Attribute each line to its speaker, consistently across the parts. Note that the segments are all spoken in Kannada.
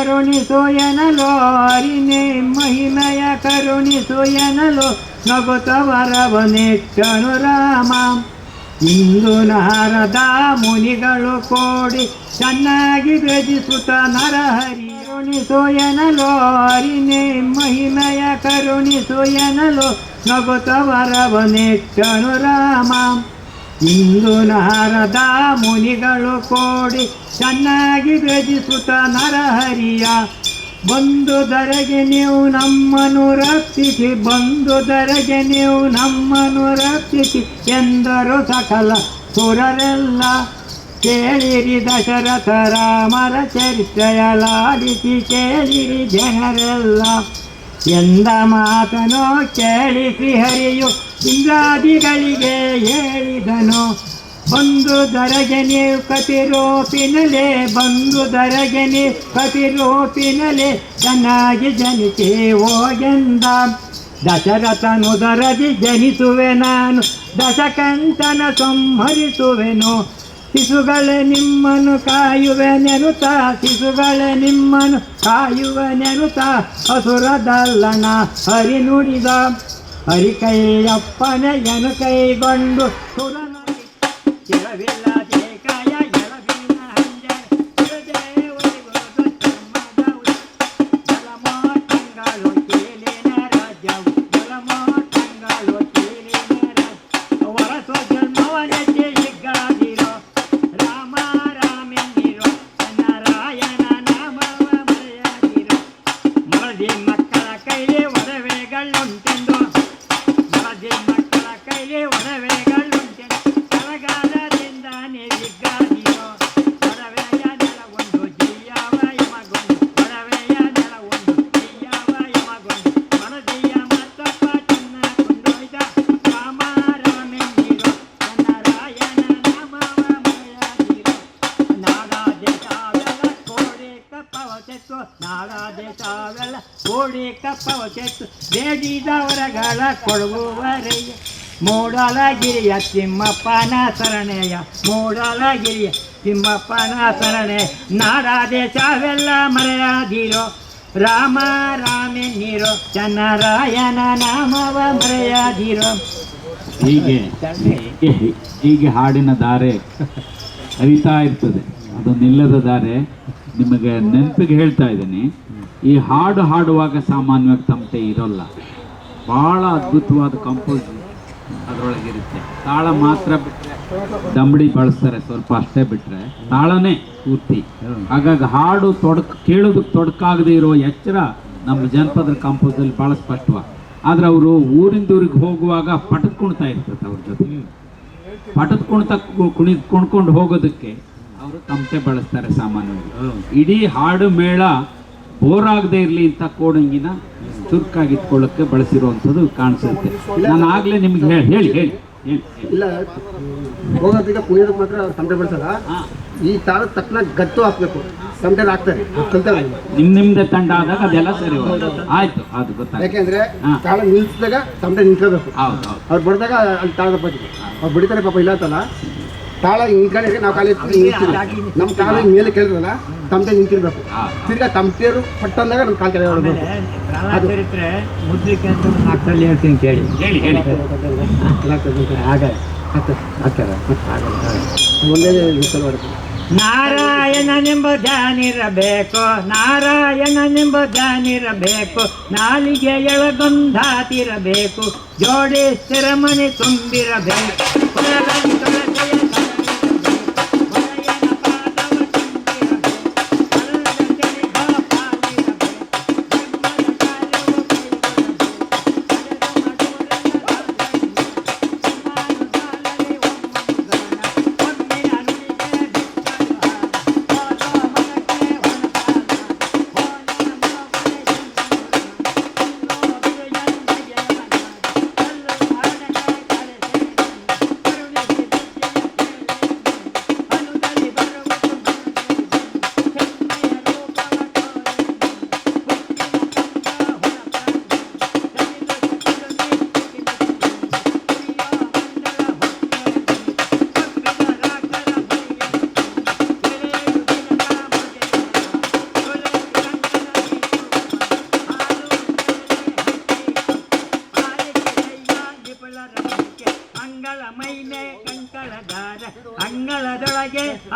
Speaker 1: ಕರುಣಿಸು ಎನ್ನಲು ಅರಿನೆ ಮಹಿಮೆಯ ಕರುಣಿಸು ಎನ್ನಲು ನಗುತ್ತವರವನೆಟ್ಟನು ರಾಮ. ಇಂದು ನಾರದ ಮುನಿಗಳು ಕೋಡಿ ಚೆನ್ನಾಗಿ ಭಜಿಸುತ್ತ ನರಹರಿ ಕರುಣಿಸು ಎನ್ನಲು ಅರಿನೆ ಮಹಿಮೆಯ ಕರುಣಿಸು ಎನ್ನಲು ನಗುತ್ತವರವನೆಟ್ಟನು ರಾಮ. ಇಂದು ನಾರದ ಮುನಿಗಳು ಕೋಡಿ ಚೆನ್ನಾಗಿ ಭಜಿಸುತ್ತ ನರಹರಿಯ ಬಂದು ದರೆಗೆ ನೀವು ನಮ್ಮನ್ನು ರಕ್ಷಿಸಿ, ಬಂದು ದರೆಗೆ ನೀವು ನಮ್ಮನ್ನು ರಕ್ಷಿಸಿ ಎಂದರು ಸಕಲ ಸುರರೆಲ್ಲ. ಕೇಳಿರಿ ದಶರಥ ರಾಮರ ಚರಿತ್ರೆಯ ಲಾಲಿಸಿ ಕೇಳಿರಿ ಜನರೆಲ್ಲ. ಎಂದ ಮಾತನೋ ಕೇಳಿಸಿ ಹರಿಯು ಇಂದ್ರಾದಿಗಳಿಗೆ ಹೇಳಿದನು. ಬಂದು ದರಗೆ ನೀವು ಕಪಿರೂಪಿನಲೆ, ಬಂದು ದರಗೆ ನೀವು ಕಪಿರೂಪಿನಲೆ ಚೆನ್ನಾಗಿ ಜನಿಸಿ ಹೋಗೆಂದ. ದಶರಥನು ದರದಿ ಜನಿಸುವೆ ನಾನು, ದಶಕಂಠನ ಸಂಹರಿಸುವೆನು. ಶಿಶುಗಳೇ ನಿಮ್ಮನ್ನು ಕಾಯುವೆ ನೆನುತ, ಶಿಶುಗಳೇ ನಿಮ್ಮನ್ನು ಕಾಯುವೆ ನೆನುತ ಅಸುರದಲ್ಲನ ಹರಿ ನುಡಿದ. ಹರಿ ಕೈಯಪ್ಪನೆಯನು ಕೈಗೊಂಡು ಸುರನ ಎಳವಿಲ್ಲ ದೇಕಾಯ ಎಳವಿನ ಹಂಜರ ಜಲಮೋಟಂಗಳು ಕೇಲಿನ ರಾಜ್ಯವು, ಜಲಮೋಟಂಗಳು ಕೇಲಿನ ರಾಜ್ಯ. ವರಸ ಜನ್ಮವನೆಗೆ ಹಿಗ್ಗಾದಿರೋ ರಾಮ ರಾಮೆಂದಿರೋ ನಾರಾಯಣ ನಾಮವ ಮರೆಯದಿರೋ. ಮರದಿ ಮಕ್ಕಳ ಕೈಲಿ ಒಡವೆಗಳುಂಟೆಂದು, ಮರದಿ ಮಕ್ಕಳ ಕೈಲಿ ಒಡವೆಗಳುಂಟೆಂದು ಕರಗಾಲದಿಂದ ನಿರಿಗಾದಿರೋ. ಒಡವೆಯ ನೆಲವೊಂದು ಜೀಯವ ಯಮಗೊಂಡು, ಒಡವೆಯ ನೆಲವೊಂದು ಜೀಯವ ಯಮಗೊಂಡು. ಮರದಿಯ ಮತ್ತಪ್ಪ ಚಿನ್ನ ಕೊಂಡೊಯ್ದ ರಾಮ ರಾಮೆಂದಿರೋ ನಾರಾಯಣ ನಾಮವ ಮರೆಯದಿರೋ. ನಾಡಾದೇಶವೆಲ್ಲ ಕೋಡಿ ಕಪ್ಪವ ತೆತ್ತು, ನಾಡಾದೇಶವೆಲ್ಲ ಕೋಡಿ ಕಪ್ಪವ ತೆತ್ತು ಬೇಡಿದವರಗಳ ಕೊಡುವವರೆಯ. ಮೂಡಲಗಿರಿಯ ತಿಮ್ಮಪ್ಪನ ಶರಣೆಯ, ಮೂಡಲಗಿರಿಯ ತಿಮ್ಮಪ್ಪನ ಶರಣೆ. ನಾಡಾದೇಶವೆಲ್ಲ ಮರೆಯದಿರೋ ರಾಮ ರಾಮೆನ್ನಿರೋ ಚನ್ನರಾಯನ ನಾಮವ ಮರೆಯದಿರೋ.
Speaker 2: ಹೀಗೆ ಹೀಗೆ ಹಾಡಿನ ದಾರೆ ಹರಿತಾ ಇರ್ತದೆ, ಅದು ನಿಲ್ಲದ ದಾರೆ. ನಿಮಗೆ ನೆನಪಿಗೆ ಹೇಳ್ತಾ ಇದ್ದೀನಿ, ಈ ಹಾಡು ಹಾಡುವಾಗ ಸಾಮಾನ್ಯವಾಗಿ ತಮಟೆ ಇರೋಲ್ಲ, ಭಾಳ ಅದ್ಭುತವಾದ ಕಂಪೋಸ್ ಅದರೊಳಗಿರುತ್ತೆ. ತಾಳ ಮಾತ್ರ ಬಿಟ್ಟರೆ ದಮಡಿ ಬಳಸ್ತಾರೆ ಸ್ವಲ್ಪ, ಅಷ್ಟೇ ಬಿಟ್ಟರೆ ತಾಳನೇ ಪೂರ್ತಿ. ಹಾಗಾಗಿ ಹಾಡು ಕೇಳೋದಕ್ಕೆ ತೊಡಕಾಗದೇ ಇರೋ ಎಚ್ಚರ ನಮ್ಮ ಜನಪದರ ಕಂಪೋಸಲ್ಲಿ ಭಾಳ ಸ್ಪಷ್ಟವಾಗಿ. ಆದರೆ ಅವರು ಊರಿಂದ ಊರಿಗೆ ಹೋಗುವಾಗ ಪಟದ ಕುಣಿತಾ ಇರ್ತದೆ ಅವ್ರ ಜೊತೆ. ಪಟದ ಕುಣ್ಕೊಂಡು ಹೋಗೋದಕ್ಕೆ ಅವರು ತಮಟೆ ಬಳಸ್ತಾರೆ ಸಾಮಾನ್ಯವಾಗಿ. ಇಡೀ ಹಾಡು ಮೇಳ ಬೋರ್ ಆಗದೆ ಇರಲಿ ಅಂತ ಕೋಡಂಗಿನ ಚುರುಕಾಗಿಟ್ಕೊಳ್ಳೋಕ್ಕೆ ಬಳಸಿರುವಂಥದ್ದು ಕಾಣಿಸುತ್ತೆ. ನಾನು ಆಗಲೇ ನಿಮ್ಗೆ ಹೇಳಿ
Speaker 3: ಇಲ್ಲ ಹೋಗೋದೀಗ ಕುಣಿಯೋದಕ್ಕೆ ಮಾತ್ರ ತಮಟೆ ಬಳಸಲ್ಲ. ಈ ತಾಳದ ತಕ್ಷಣ ಗತ್ತು ಹಾಕ್ಬೇಕು, ತಮಟೆ ಹಾಕ್ತಾರೆ ಕಲ್ತವೆ.
Speaker 2: ನಿಮ್ದೇ ತಂಡ ಆದಾಗ ಅದೆಲ್ಲ ಸರಿ ಆಯ್ತು, ಅದು ಗೊತ್ತಾಗ.
Speaker 3: ಯಾಕೆಂದ್ರೆ ತಾಳ ನಿಲ್ಸಿದಾಗ ತಮಟೆ ನಿಂತ್ಕೋಬೇಕು. ಅವ್ರು ಬಡಿದಾಗ ಅಲ್ಲಿ ತಾಳದ ಪಟ್ಟಿಗೆ ಅವ್ರು ಬಡಿತಾರೆ ಪಾಪ ಇಲ್ಲ ಅಂತಲ್ಲ. ತಾಳ ನಿಂತ್ಕೊಂಡಿದ್ರೆ ನಾವು ಕಾಲೇಜ್ ನಿಲ್ತೀವಿ, ನಮ್ಮ ಕಾಲ ಮೇಲೆ ಕೇಳಿದ್ರಲ್ಲ ತಮಟೆ ನಿಂತಿರ್ಬೇಕು. ತಿರ್ಗಾ ತಮಟೆಯರು ಪಟ್ಟ ಅಂದಾಗ ನಮ್ಮ ಕಾಲು ಕೆಳಗೆ ಹೊಡಬೇಕು.
Speaker 1: ಚರಿತ್ರೆ ಮುದ್ರಿಕೆ ಅಂತ ನಾಲ್ಕರಲ್ಲಿ ಹೇಳ್ತೀನಿ ಕೇಳಿ.
Speaker 3: ಒಂದೇ ವಿಷಯ ಹೊಡ್ತೀವಿ.
Speaker 1: ನಾರಾಯಣನೆಂಬ ಧ್ಯಾನಿರಬೇಕು, ನಾರಾಯಣನೆಂಬ ಧ್ಯಾನಿರಬೇಕು. ನಾಲಿಗೆ ಎಳಗೊಂದಾತಿರಬೇಕು, ಜೋಡಿ ಸ್ಥಿರಮನೆ ತುಂಬಿರಬೇಕು.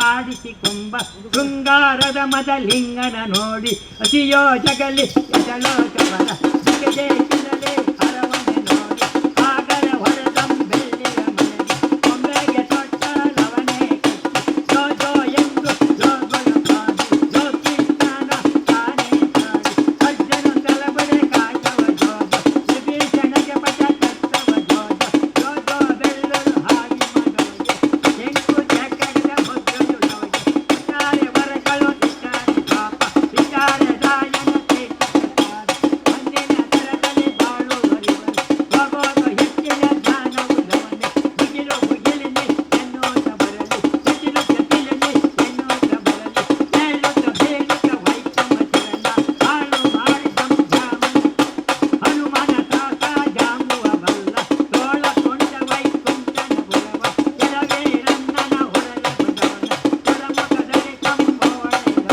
Speaker 1: ಆಡಿಸಿಕೊಂಬ ಶೃಂಗಾರದ ಮದಲಿಂಗನ ನೋಡಿ ಅತಿಯೋ ಜಗಲಿ ಎಸಳೋ ಚಪಲ ಜಗದೇ ಕಿಲಲೆ ಹರವನೆ ನೋಡಿ ಆಗರ ಹೊರದಂ ಬೆಳ್ಳಿಯ ಮನೆಗೆ ಕೊಂಬೆಗೆ ತೊಟ್ಟ ಲವನೆ ಕಟ್ಟಿ ಜೋ ಜೋ ಎಂದು ಜೋಗಳು ಕಾದು ಜೋ ಕೃಷ್ಣನ ತಾನೇ ಕಾಡಿ ಅರ್ಜುನ ತಲಬಡೆ ಕಾಟವ ಜೋಗ ವಿಭೀಷಣಗೆ ಪಟ ಕತ್ತವ ಜೋಗ ಜೋ ಜೋ ಬೆಳ್ಳಲು ಹಾಡಿ ಮನೋಗೆ ಶಂಕು ಜಗದ ಮುದ್ದಲು ಲೋಗೆ ಇತಾರೆ ವರಗಳು ಇದ್ದಾರೆ ಪಾಪ ಇದ್ದಾರೆ ರಾಯನ ಕೇಟಕಾರ ಅಂದಿನ ತರದಲ್ಲಿ ಬಾಳುವರಿವರು ಹೋಗೋದು ಹೆಚ್ಚಿನ ಜ್ಞಾನವು ಲವನೆ ಮುಗಿಲು ಮುಗಿಲಿನಿ ಎನ್ನುತ್ತ ಬರಲಿ ಮುಗಿಲು ಜತಿಲಿನಿ ಎನ್ನುತ್ತ ಬರಲಿ ಹೇಳುತ್ತ ಬೇಡುತ್ತ ವೈಷಮ ಚರಣ ಹಾಳು ಮಾಡಿ ಸಂಭ್ರಮನ ಹನುಮನ ದಾಸ ಜಾಂಬುವ ಬಲ್ಲ ತೋಳ ಕೊಂಡ ವೈಕುಂಠನ ಬುರವ ಕೆಲವೇ ರನ್ನನ ಹೊರಲ ಬದವನ ಹೊರಮುಖದಲ್ಲಿ ಕಂಬೋಳೆದವನ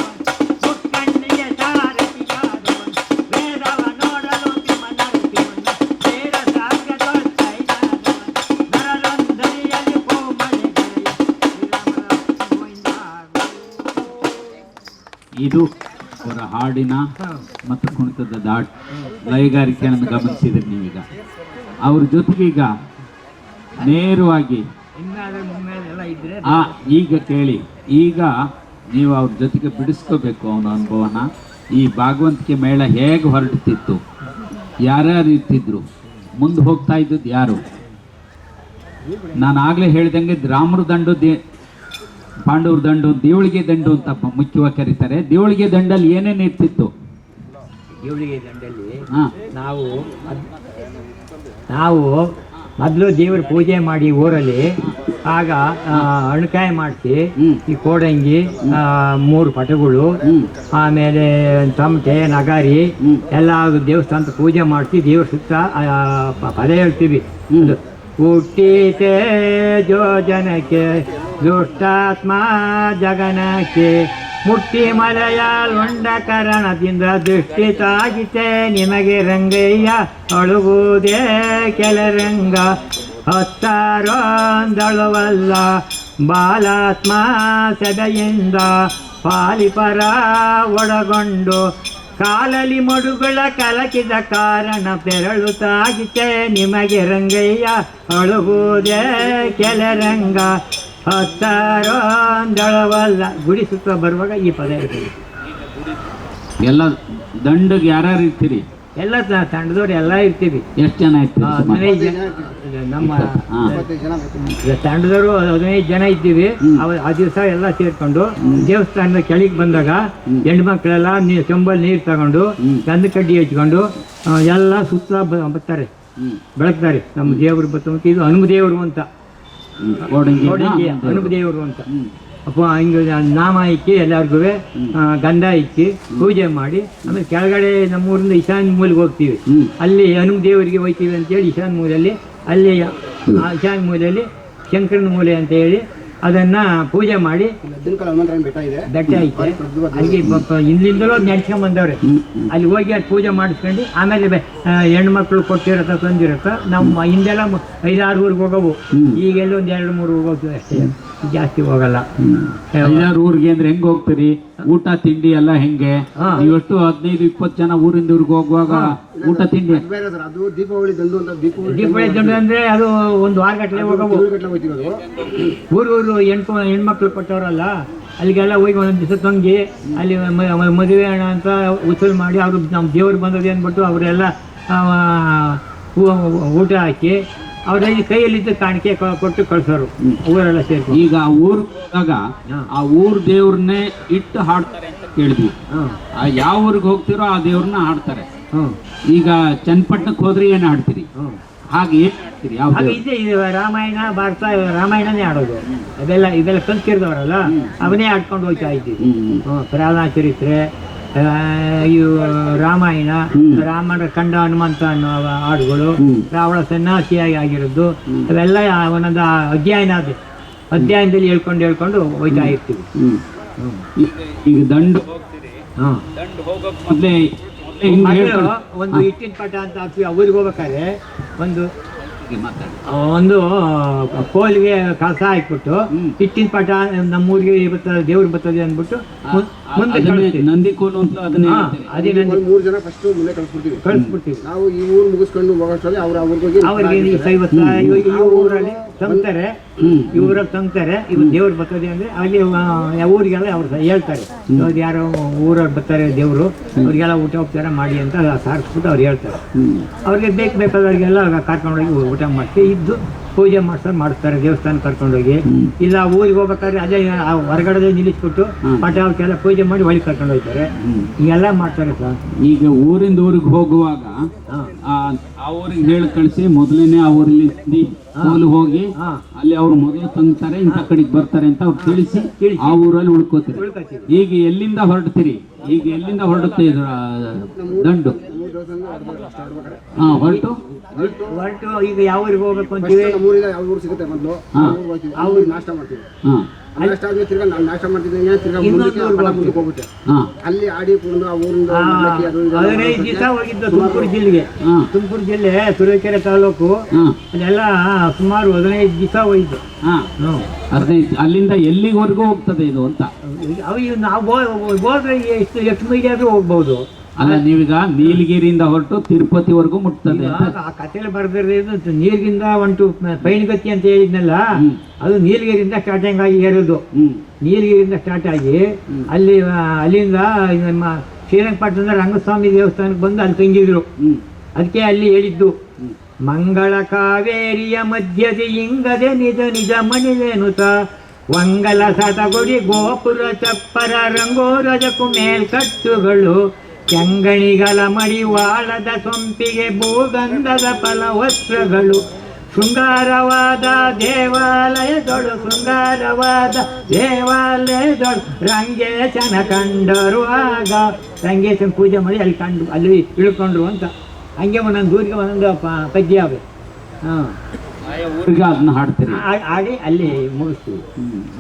Speaker 1: ಮುಕ್ಕಣ್ಣಿಗೆ ಸಾರಥಿಯಾದವನ ವೇದವ ನೋಡಲು ತಿಮ್ಮನರಸಿವನ ಬೇರ ಸಾಗದೊತ್ತೈದಾದವನ ನರರಂಧರಿಯಲ್ಲಿ ಕೋಮಳೆಗಳೆಯ ಶ್ರೀರಾಮನ ಗೋವಿಂದ.
Speaker 2: ಇದು ಅವರ ಹಾಡಿನ ಮತ್ತು ಕುಣಿತದ ದಾಟ್ ಲಯಗಾರಿಕೆಯನ್ನು ಗಮನಿಸಿದ್ರಿ ನೀವೀಗ. ಅವ್ರ ಜೊತೆಗೆ ಈಗ ನೇರವಾಗಿ
Speaker 1: ಇನ್ನಾದ್ರೆ ಮುಮ್ಮೇಲೆಲ್ಲ ಇದ್ರೆ
Speaker 2: ಈಗ ಕೇಳಿ, ಈಗ ನೀವು ಅವ್ರ ಜೊತೆಗೆ ಬಿಡಿಸ್ಕೋಬೇಕು ಅವನ ಅನುಭವನ. ಈ ಭಾಗವಂತಿಕೆ ಮೇಳ ಹೇಗೆ ಹೊರಡ್ತಿತ್ತು, ಯಾರ್ಯಾರು ಇರ್ತಿದ್ರು, ಮುಂದೆ ಹೋಗ್ತಾ ಇದ್ದದ್ದು ಯಾರು? ನಾನು ಆಗಲೇ ಹೇಳ್ದಂಗೆ ರಾಮರ ದಂಡು ಪಾಂಡವ್ರ ದಂಡು, ದೇವಳಿಗೆ ದಂಡು ಅಂತ ಮುಖ್ಯವಾಗಿ ಕರೀತಾರೆ. ದೇವಳಿಗೆ ದಂಡಲ್ಲಿ ಏನೇನು ಇರ್ತಿತ್ತು?
Speaker 1: ದೇವಳಿಗೆ ದಂಡಲ್ಲಿ
Speaker 2: ಹಾಂ,
Speaker 1: ನಾವು ಮೊದಲು ದೇವ್ರ ಪೂಜೆ ಮಾಡಿ ಊರಲ್ಲಿ ಆಗ ಅಣಕಾಯಿ ಮಾಡಿಸಿ ಈ ಕೋಡಂಗಿ 3 ಪಟಗಳು ಆಮೇಲೆ ತಮಟೆ ನಗಾರಿ ಎಲ್ಲ ದೇವಸ್ಥಾನದ ಪೂಜೆ ಮಾಡಿಸಿ ದೇವ್ರ ಸುತ್ತ ಪದ ಹೇಳ್ತೀವಿ. ಹುಟ್ಟಿತೆ ಯೋಜನಕ್ಕೆ ದುಷ್ಟಾತ್ಮ ಜಗನಕ್ಕೆ ಮುಟ್ಟಿ ಮಲೆಯ ಲೊಂಡಕರಣದಿಂದ ದೃಷ್ಟಿ ತಾಗಿತೆ ನಿಮಗೆ ರಂಗಯ್ಯ ಅಳುವುದೇ ಕೆಲರಂಗ ಹತ್ತಾರೊಂದಳುವಲ್ಲ ಬಾಲಾತ್ಮ ಸಭೆಯಿಂದ ಪಾಲಿಪರ ಒಳಗೊಂಡು ಕಾಲಲಿ ಮಡುಗಳ ಕಲಕಿದ ಕಾರಣ ತೆರಳು ತಾಗಿತೆ ನಿಮಗೆ ರಂಗಯ್ಯ ಅಳುವುದೇ ಕೆಲರಂಗ ಹತ್ತಾರೊಂದಳವಲ್ಲ. ಗುಡಿ ಸುತ್ತ ಬರುವಾಗ ಈ ಪದ ಇರ್ತದೆ.
Speaker 2: ಎಲ್ಲ ದಂಡಿಗೆ ಯಾರ್ಯಾರು ಇರ್ತೀರಿ?
Speaker 1: ಎಲ್ಲ ತಂಡದವ್ರು ಎಲ್ಲ ಇರ್ತೀವಿ.
Speaker 2: ಎಷ್ಟು ಜನ ಇರ್ತೀರಿ?
Speaker 1: 15 ಜನ ನಮ್ಮ
Speaker 3: 25 ಜನ ಬೇಕು.
Speaker 1: ತಂಡದವರು 15 ಜನ ಇದ್ದೀವಿ. ಆ ದಿವಸ ಎಲ್ಲ ಸೇರ್ಕೊಂಡು ದೇವಸ್ಥಾನದ ಕೆಳಗೆ ಬಂದಾಗ ಹೆಣ್ಮಕ್ಳೆಲ್ಲ ಚೊಂಬಲ್ಲಿ ನೀರು ತಗೊಂಡು ಗಂಧ ಕಡ್ಡಿ ಹಚ್ಕೊಂಡು ಎಲ್ಲ ಸುತ್ತ ಬರ್ತಾರೆ, ಬೆಳಗ್ತಾರೆ. ನಮ್ಮ ದೇವರು ಬತ್ತ ಇದು ಹನುಮದೇವರು ಅಂತ, ಹನುಮದೇವರು ಅಂತ ಅಪ್ಪ ಹಿಂಗೆ ನಾಮ ಇಕ್ಕಿ ಎಲ್ಲರಿಗೂ ಗಂಧ ಇಕ್ಕಿ ಪೂಜೆ ಮಾಡಿ ಆಮೇಲೆ ಕೆಳಗಡೆ ನಮ್ಮೂರಿಂದ ಈಶಾನ್ಯ ಮೂಲೆಗೆ ಹೋಗ್ತೀವಿ. ಅಲ್ಲಿ ಹನುಮದೇವರಿಗೆ ಹೋಗ್ತೀವಿ ಅಂತೇಳಿ ಈಶಾನ್ಯ ಮೂಲೆಯಲ್ಲಿ, ಅಲ್ಲಿ ಈಶಾನ್ಯ ಮೂಲೆಯಲ್ಲಿ ಶಂಕರನ ಮೂಲೆ ಅಂತ ಹೇಳಿ ಅದನ್ನು ಪೂಜೆ ಮಾಡಿ ಬೆಟ್ಟ ಐತೆ ಅಲ್ಲಿಗೆ ಇಲ್ಲಿಂದಲೂ ನೆಡ್ಸ್ಕೊಂಡ್ ಬಂದವ್ರೆ. ಅಲ್ಲಿ ಹೋಗಿ ಅದು ಪೂಜೆ ಮಾಡಿಸ್ಕೊಂಡು ಆಮೇಲೆ ಹೆಣ್ಮಕ್ಳು ಕೊಟ್ಟಿರತ್ತ ತಂದಿರತ್ತ. ನಮ್ಮ ಹಿಂದೆಲ್ಲ 5-6 ಊರಿಗೆ ಹೋಗವು, ಈಗೆಲ್ಲ 1-2-3 ಊರಿಗೆ ಹೋಗ್ತೀವಿ ಅಷ್ಟೇ, ಜಾಸ್ತಿ ಹೋಗಲ್ಲ.
Speaker 2: 5-6 ಊರಿಗೆ ಅಂದ್ರೆ ಹೆಂಗ್ ಹೋಗ್ತೀರಿ? ಊಟ ತಿಂಡಿ ಎಲ್ಲ ಹೆಂಗೆ? ಇವತ್ತು 15-20 ಜನ ಊರಿಂದ ಊರಿಗೆ ಹೋಗುವಾಗ ಊಟ ತಿಂಡಿ
Speaker 3: ಅದು ದೀಪಾವಳಿ ದಂಡು ಅಂತ.
Speaker 1: ದೀಪಾವಳಿ ದಂಡು ಅಂದ್ರೆ ಅದು 1 ವಾರ ಗಟ್ಟಲೆ ಹೋಗವು. ಊರು ಹೆಣ್ಮಕ್ಳು ಕೊಟ್ಟವರಲ್ಲ ಅಲ್ಲಿಗೆಲ್ಲ ಹೋಗಿ ಒಂದೊಂದು ದಿವಸ ತಂಗಿ ಅಲ್ಲಿ ಮದುವೆ ಹಣ ಅಂತ ಉಸುಲು ಮಾಡಿ ಅವರು ನಮ್ಮ ದೇವ್ರು ಬಂದದ್ದು ಅಂದ್ಬಿಟ್ಟು ಅವರೆಲ್ಲ ಊಟ ಹಾಕಿ ಅವರಲ್ಲಿ ಕೈಯಲ್ಲಿದ್ದ ಕಾಣಿಕೆ ಕೊಟ್ಟು ಕಳ್ಸೋರು ಊರೆಲ್ಲ ಸೇರ್ಕೊಂಡು.
Speaker 2: ಈಗ ಆ ಊರ್ ಹೋದಾಗ ಆ ಊರ್ ದೇವ್ರನ್ನೇ ಇಟ್ಟು ಹಾಡ್ತಾರೆ ಅಂತ ಕೇಳಿದ್ವಿ. ಯಾವ ಊರಿಗೆ ಹೋಗ್ತಿರೋ ಆ ದೇವ್ರನ್ನ ಹಾಡ್ತಾರೆ. ಈಗ ಚನ್ನಪಟ್ಟಣಕ್ಕೆ ಹೋದ್ರೆ ಏನ್ ಹಾಡ್ತೀರಿ? ಹಾಗೆ ಏನ್ ಹಾಡ್ತೀರಿ?
Speaker 1: ಹಾಗೆ ಇದೆ ರಾಮಾಯಣ ಭಾರತ, ರಾಮಾಯಣನೇ ಆಡೋದು. ಇದೆಲ್ಲ ಕಲ್ತಿರ್ದವರಲ್ಲ ಅವನೇ ಆಡ್ಕೊಂಡು ಹೋಗ್ತಾ ಇದ್ದೀವಿ. ಪ್ರಹ್ಲಾದ ಚರಿತ್ರೆ, ಇವು ರಾಮಾಯಣ, ರಾಮನ ಕಂಡ ಹನುಮಂತ ಅನ್ನೋ ಹಾಡುಗಳು, ರಾವಣ ಸನ್ಯಾಸಿಯಾಗಿ ಆಗಿರೋದು ಅವೆಲ್ಲ ಒಂದೊಂದು ಅಧ್ಯಯನ, ಅದು ಅಧ್ಯಯನದಲ್ಲಿ ಹೇಳ್ಕೊಂಡು ಹೋಗ್ತಾ ಇರ್ತೀವಿ.
Speaker 2: ಈಗ ದಂಡು ಮೊದಲೇ
Speaker 1: ಒಂದು ಇಟ್ಟಿನ ಪಟ ಅಂತ ಹಾಕ್ತೀವಿ. ಊರಿಗೆ ಹೋಗ್ಬೇಕಾದ್ರೆ ಒಂದು
Speaker 2: ಮಾತಾಡಿ.
Speaker 1: ಒಂದು ಕೋಲಿಗೆ ಕಸ ಹಾಕ್ಬಿಟ್ಟು ಹಿಟ್ಟಿನ ಪಾಠ ನಮ್ಮೂರಿಗೆ ಬರ್ತದೆ ದೇವ್ರಿಗೆ ಬರ್ತದೆ ಅಂದ್ಬಿಟ್ಟು ಮುಂದೆ
Speaker 2: ನಂದಿ ಕೋಲು ಅಂತ ಅದನ್ನೇ
Speaker 1: ಅದೇ
Speaker 3: ಒಂದು 3 ಜನ ಫಸ್ಟ್ ಮುಂದೆ
Speaker 1: ಕಳಿಸ್ಬಿಡ್ತೀವಿ.
Speaker 3: ನಾವು ಈ ಊರು ಮುಗಿಸ್ಕೊಂಡು ಹೋಗೋಷ್ಟರಲ್ಲಿ ಅವ್ರ ಊರಿಗೆ
Speaker 1: ಅವ್ರಿಗೆ ಈ ಊರಲ್ಲಿ ತಂಗ್ತಾರೆ, ಈ ಊರಲ್ಲಿ ತಂಗ್ತಾರೆ. ಇವ್ ದೇವ್ರು ಬರ್ತದೆ ಅಂದ್ರೆ ಅಲ್ಲಿ ಊರಿಗೆಲ್ಲ ಅವ್ರು ಹೇಳ್ತಾರೆ, ಇವಾಗ ಯಾರೋ ಊರವ್ರು ಬರ್ತಾರೆ ದೇವ್ರು, ಅವ್ರಿಗೆಲ್ಲ ಊಟ ಉಪಚಾರ ಮಾಡಿ ಅಂತ ಸಾರಿಸ್ಬಿಟ್ಟು ಅವ್ರು ಹೇಳ್ತಾರೆ. ಅವ್ರಿಗೆ ಬೇಕಾದವ್ರಿಗೆಲ್ಲ ಕರ್ಕೊಂಡೋಗಿ ಊಟ ಮಾಡಿಸಿ ಇದ್ದು ಪೂಜೆ ಮಾಡಿಸ್ತಾರೆ ದೇವಸ್ಥಾನ ಕರ್ಕೊಂಡೋಗಿ. ಇಲ್ಲ ಊರಿಗೆ ಹೋಗ್ಬೇಕಾದ್ರೆ ಅದೇ ಹೊರಗಡೆ ನಿಲ್ಲಿಸ್ಬಿಟ್ಟು ಪಟ ಅವಕ್ಕೆಲ್ಲ ಪೂಜೆ ಮಾಡಿ ಒಳಗೆ ಕರ್ಕೊಂಡು ಹೋಗ್ತಾರೆ. ಹಿಂಗೆಲ್ಲ ಮಾಡ್ತಾರೆ ಸರ್.
Speaker 2: ಈಗ ಊರಿಂದ ಊರಿಗೆ ಹೋಗುವಾಗ ಆ ಊರಿಗೆ ಹೇಳಿ ಕಳಿಸಿ ಮೊದಲೇನೆ ಆ ಊರಲ್ಲಿ ಕೋಲು ಹೋಗಿ ಅಲ್ಲಿ ಅವ್ರು ಮೊದಲು ತಂಗ್ತಾರೆ, ಇಂಥ ಕಡೆಗೆ ಬರ್ತಾರೆ ಅಂತ ಅವ್ರು ತಿಳಿಸಿ ಆ ಊರಲ್ಲಿ ಉಳ್ಕೋತೀರಿ. ಈಗ ಎಲ್ಲಿಂದ ಹೊರಡ್ತೀರಿ? ಈಗ ಎಲ್ಲಿಂದ ಹೊರಡುತ್ತೆ ಇದು ದಂಡು? ಹೊರಟು
Speaker 1: ಈಗ ಯಾವ ಊರಿಗೆ ಹೋಗ್ಬೇಕು ಅಂತೀವಿ?
Speaker 3: ನಮ್ಮೂರಿಂದ ಯಾವ ಊರು ಸಿಗುತ್ತೆ ಮೊದಲು ಆ ಊರಿಗೆ ನಾಷ್ಟ ಮಾಡ್ತೀವಿ. ನಾಷ್ಟ ಆದ್ಮೇಲೆ ತಿರ್ಗಾ ನಾವು ನಾಷ್ಟ ಮಾಡ್ತಿದ್ದಂಗೆ ತಿರ್ಗಾ ಮುಂದಕ್ಕೆ ಹೋಗುತ್ತೆ. ಅಲ್ಲಿ ಆಡಿ ಕುಂಡು ಆ ಊರಿಂದ
Speaker 1: 15 ದಿವಸ ಹೋಗಿದ್ದು ತುಮಕೂರು ಜಿಲ್ಲೆಗೆ. ತುಮಕೂರು ಜಿಲ್ಲೆ ತುರುವೇಕೆರೆ ತಾಲೂಕು. ಅಲ್ಲೆಲ್ಲ ಸುಮಾರು 15 ದಿವಸ ಹೋಗಿದ್ದು.
Speaker 2: 15 ಅಲ್ಲಿಂದ ಎಲ್ಲಿವರೆಗೂ ಹೋಗ್ತದೆ ಇದು ಅಂತ?
Speaker 1: ನಾವು ಹೋದ್ರೆ ಎಷ್ಟು ಮೈಲಿ ಆದ್ರೂ ಹೋಗ್ಬಹುದು.
Speaker 2: ಅಲ್ಲ, ನೀವೀಗ ನೀಲಗಿರಿಯಿಂದ ಹೊರಟು ತಿರುಪತಿವರೆಗೂ ಮುಟ್ತದೆ
Speaker 1: ಆ ಕಥೆಯಲ್ಲಿ ಬರ್ದಿರೋದು ನೀರಿಗಿಂದ ಒಂಟು ಪೈನಗತಿ ಅಂತ ಹೇಳಿದ್ನಲ್ಲ, ಅದು ನೀಲಗಿರಿಯಿಂದ ಸ್ಟಾರ್ಟಿಂಗ್ ಆಗಿ ಏರೋದು. ನೀಲಗಿರಿಯಿಂದ ಸ್ಟಾರ್ಟ್ ಆಗಿ ಅಲ್ಲಿಂದ ನಮ್ಮ ಶ್ರೀರಂಗಪಟ್ಟಣದ ರಂಗಸ್ವಾಮಿ ದೇವಸ್ಥಾನಕ್ಕೆ ಬಂದು ಅಲ್ಲಿ ತಂಗಿದ್ರು. ಅದಕ್ಕೆ ಅಲ್ಲಿ ಹೇಳಿದ್ದು, ಮಂಗಳ ಕಾವೇರಿಯ ಮಧ್ಯದ ಇಂಗದೆ ನಿಜ ನಿಜ ಮಣಿವೇನುತ ವಂಗಲ ಸತಗುಡಿ ಗೋಪುರ ಚಪ್ಪರ ರಂಗೋರಜಕು ಮೇಲ್ಕಟ್ಟುಗಳು ಕೆಂಗಣಿಗಳ ಮಡಿವಾಳದ ಸೊಂಪಿಗೆ ಭೂಗಂಧದ ಫಲವಸ್ತ್ರಗಳು ಶೃಂಗಾರವಾದ ದೇವಾಲಯದೊಳು ರಂಗೇಶನ ಕಂಡರು. ಆಗ ರಂಗೇಶನ ಪೂಜೆ ಮಾಡಿ ಅಲ್ಲಿ ಇಳ್ಕೊಂಡ್ರು ಅಂತ. ಹಂಗೆ ಒಂದೊಂದು ಊರಿಗೆ ಒಂದೊಂದು ಪದ್ಯ ಅವೆ.
Speaker 2: ಊರಿಗೆ ಅದನ್ನ ಹಾಡ್ತೀರಿ,
Speaker 1: ಆಡಿ ಅಲ್ಲಿ ಮುಗಿಸ್ತೀವಿ.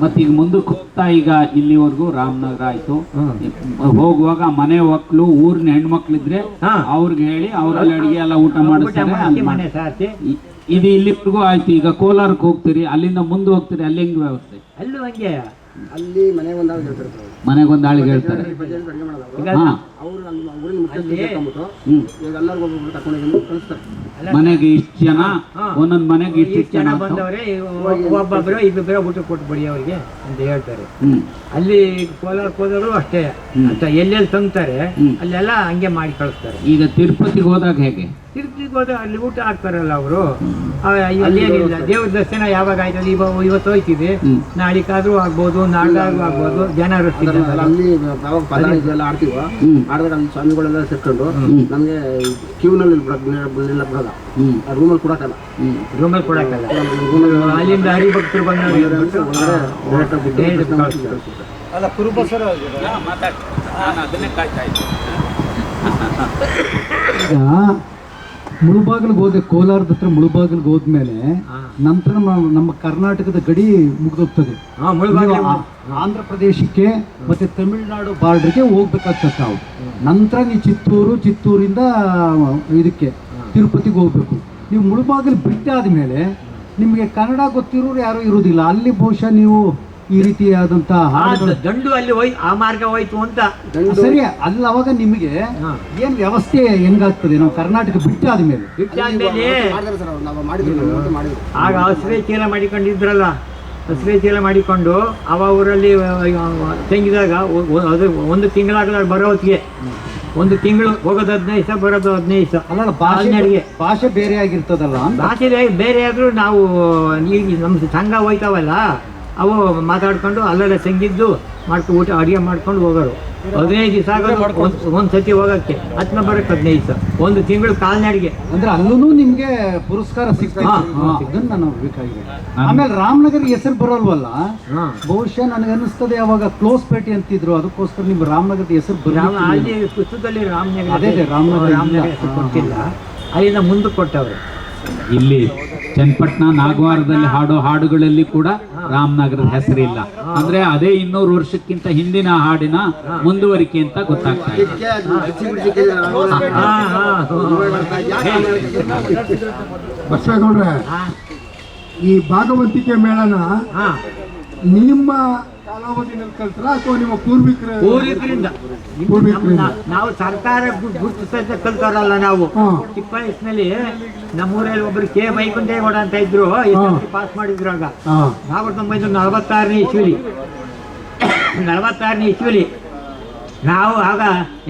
Speaker 2: ಮತ್ತೆ ಈಗ ಮುಂದಕ್ಕೆ ಹೋಗ್ತಾ ಈಗ ಇಲ್ಲಿವರೆಗೂ ರಾಮನಗರ ಆಯ್ತು. ಹೋಗುವಾಗ ಮನೆ ಮಕ್ಕಳು ಊರಿನ ಹೆಣ್ಮಕ್ಳಿದ್ರೆ ಅವ್ರಿಗೆ ಹೇಳಿ ಅವರಲ್ಲಿ ಅಡಿಗೆ ಎಲ್ಲ ಊಟ ಮಾಡಿಸ್ತಾರೆ.
Speaker 1: ಮನೆ ಸಾರ್ತಿ
Speaker 2: ಇದು ಇಲ್ಲಿವರೆಗೂ ಆಯ್ತು. ಈಗ ಕೋಲಾರಕ್ಕೆ ಹೋಗ್ತೀರಿ, ಅಲ್ಲಿಂದ ಮುಂದೆ ಹೋಗ್ತೀರಿ, ಅಲ್ಲಿ ಹೆಂಗ್ ವ್ಯವಸ್ಥೆ?
Speaker 3: ಅಲ್ಲೂ ಹಂಗೆ ಅಲ್ಲಿ ಮನೆಗೊಂದು
Speaker 2: ಆಳಿಗೆ ಹೇಳ್ತಾರೆ. ಮನೆಗೆ ಇಷ್ಟು ಜನ, ಒಂದೊಂದು ಮನೆಗೆ ಇಷ್ಟು ಜನ
Speaker 1: ಬಂದವ್ರೆ, ಒಬ್ಬೊಬ್ಬರು ಇಬ್ಬರು ಊಟ ಕೊಟ್ಬಿಡಿ ಅವ್ರಿಗೆ ಅಂತ ಹೇಳ್ತಾರೆ. ಅಲ್ಲಿ ಕೋಲಾರಕ್ಕೆ ಹೋದವರು ಅಷ್ಟೇ, ಎಲ್ಲೆಲ್ಲಿ ತಂಗ್ತಾರೆ ಅಲ್ಲೆಲ್ಲ ಹಂಗೆ ಮಾಡಿ ಕಳಿಸ್ತಾರೆ.
Speaker 2: ಈಗ ತಿರುಪತಿಗೆ ಹೋದಾಗ ಹೇಗೆ?
Speaker 1: ತಿರುಪತಿಗೆ ಹೋದಾಗ ಅಲ್ಲಿ ಊಟ ಹಾಕ್ತಾರಲ್ಲ ಅವರು. ಅಲ್ಲೇನಿಲ್ಲ, ದೇವ್ರ ದರ್ಶನ ಯಾವಾಗ ಆಯ್ತದೆ, ಇವತ್ತು ಹೋಯ್ತೀವಿ, ನಾಳಿಕಾದ್ರೂ ಆಗ್ಬೋದು, ನಾಡ್ದಾದ್ರೂ ಆಗ್ಬೋದು. ಜನ
Speaker 3: ಅಲ್ಲಿ ಎಲ್ಲ ಆಡ್ತೀವ, ಆಡಿದಾಗ ಅಲ್ಲಿ ಸ್ವಾಮಿಗಳೆಲ್ಲ ಸೇರ್ಕೊಂಡು ನಮ್ಗೆ ಕ್ಯೂನಲ್ಲಿ ಬಿಡಲ್ಲ, ರೂಮಲ್ಲಿ ಕೊಡಕ್ಕಲ್ಲ.
Speaker 1: ಅಲ್ಲಿಂದ ಹರಿಭಕ್ತರು ಬಂದವರು
Speaker 4: ಈಗ ಮುಳುಬಾಗಿಲಿಗೆ ಹೋದೆ, ಕೋಲಾರದ ಹತ್ರ ಮುಳುಬಾಗಿಲಿಗೆ ಹೋದ್ಮೇಲೆ ನಂತರ ನಮ್ಮ ಕರ್ನಾಟಕದ ಗಡಿ ಮುಗಿದೋಗ್ತದೆ. ಆಂಧ್ರ ಪ್ರದೇಶಕ್ಕೆ ಮತ್ತೆ ತಮಿಳುನಾಡು ಬಾರ್ಡರ್ಗೆ ಹೋಗ್ಬೇಕಾಗ್ತದೆ ನಾವು. ನಂತರ ನೀವು ಚಿತ್ತೂರಿಂದ ಇದಕ್ಕೆ ತಿರುಪತಿಗೆ ಹೋಗ್ಬೇಕು. ನೀವು ಮುಳುಬಾಗಿಲು ಬಿಟ್ಟಾದ್ಮೇಲೆ ನಿಮಗೆ ಕನ್ನಡ ಗೊತ್ತಿರೋರು ಯಾರು ಇರುವುದಿಲ್ಲ. ಅಲ್ಲಿ ಬಹುಶಃ ನೀವು ಈ ರೀತಿಯಾದಂತಹ
Speaker 1: ದಂಡು ಅಲ್ಲಿ ಆ ಮಾರ್ಗ ಹೋಯ್ತು ಅಂತ.
Speaker 4: ಸರಿ, ಅಲ್ಲಿ ಅವಾಗ ನಿಮಗೆ ಏನ್ ವ್ಯವಸ್ಥೆ ಹೆಂಗಾಗ್ತದೆ? ನಾವು ಕರ್ನಾಟಕ ಬಿಟ್ಟಾದ್ಮೇಲೆ
Speaker 1: ಆಗ ಹಸಿವೆ ಚೀಲ ಮಾಡಿಕೊಂಡಿದ್ರಲ್ಲ, ಹಸಿವೆ ಚೀಲ ಮಾಡಿಕೊಂಡು ಅವ ಊರಲ್ಲಿ ತಂಗಿದಾಗ ಒಂದು ತಿಂಗಳಾಗಲ ಬರೋ ಹೊತ್ತಿಗೆ, ಒಂದು ತಿಂಗಳು ಹೋಗೋದು 15 ದಿವಸ, ಬರೋದು 15 ದಿವಸ.
Speaker 4: ಅಲ್ಲ, ಭಾಷೆ ಬೇರೆ ಆಗಿರ್ತದಲ್ಲ.
Speaker 1: ಭಾಷೆ ಬೇರೆ ಆದ್ರೂ ನಾವು ಈಗ ನಮ್ಮ ಸಂಘ ಹೋಯ್ತಾವಲ್ಲ, ಅವು ಮಾತಾಡ್ಕೊಂಡು ಅಲ್ಲೆಲ್ಲ ತಂಗಿದ್ದು ಊಟ ಅಡುಗೆ ಮಾಡ್ಕೊಂಡು ಹೋಗೋರು. 15 ದಿವಸ ಆಗೋದು ಒಂದು ಸತಿ ಹೋಗೋಕ್ಕೆ, ಹತ್ತನ ಬರೋಕ್ಕೆ 15 ದಿವಸ, ಒಂದು ತಿಂಗಳು ಕಾಲ್ನಡಿಗೆ.
Speaker 4: ಅಂದ್ರೆ ಅಲ್ಲೂ ನಿಮ್ಗೆ ಪುರಸ್ಕಾರ ಸಿಗ್ತದೆ, ಅದನ್ನ ನಾವು ಬೇಕಾಗಿದೆ. ಆಮೇಲೆ ರಾಮನಗರ ಹೆಸರು ಬರೋಲ್ವಲ್ಲ, ಬಹುಶಃ ನನಗೆ ಅನಿಸ್ತದೆ ಅವಾಗ ಕ್ಲೋಸ್ ಪೇಟೆ ಅಂತಿದ್ರು, ಅದಕ್ಕೋಸ್ಕರ ನಿಮ್ ರಾಮನಗರದ ಹೆಸರು
Speaker 1: ಅಲ್ಲಿ ಪುಸ್ತಕದಲ್ಲಿ ರಾಮನಗರ
Speaker 4: ರಾಮನಗರ
Speaker 1: ಹೆಸರು ಕೊಟ್ಟಿಲ್ಲ, ಅಲ್ಲಿಂದ ಮುಂದಕ್ಕೆ ಕೊಟ್ಟವ್ರೆ.
Speaker 2: ಇಲ್ಲಿ ಚನ್ನಪಟ್ಟಣ ನಾಗವಾರದಲ್ಲಿ ಹಾಡೋ ಹಾಡುಗಳಲ್ಲಿ ಕೂಡ ರಾಮನಗರದ ಹೆಸರಿಲ್ಲ. ಅಂದ್ರೆ ಅದೇ 200 ವರ್ಷಕ್ಕಿಂತ ಹಿಂದಿನ ಹಾಡಿನ ಮುಂದುವರಿಕೆ ಅಂತ ಗೊತ್ತಾಗ್ತಾ ಇದೆ.
Speaker 4: ಬಸವೇಗೌಡ್ರೆ, ಈ ಭಾಗವಂತಿಕೆ ಮೇಳನ ನಿಮ್ಮ ಕಾಲಾವಧಿನಲ್ಲಿ ಕಲ್ತರ ಅಥವಾ ನಿಮ್ಮ
Speaker 1: ಪೂರ್ವಿಕರಿಂದ ನಾವು ಸರ್ಕಾರ ಗುರುತಿಸ ಕಲ್ತಾರಲ್ಲ ನಾವು. ಚಿಕ್ಕ ವಯಸ್ಸಿನಲ್ಲಿ ನಮ್ಮೂರಲ್ಲಿ ಒಬ್ರು ಕೆ ವೈಕುಂಠೇಗೌಡ ಅಂತ ಇದ್ರು, ಪಾಸ್ ಮಾಡಿದ್ರು ಆಗ 1946ನೇ ಇಸ್ವಿಲಿ. 46ನೇ ಇಸ್ವಿಲಿ ನಾವು ಆಗ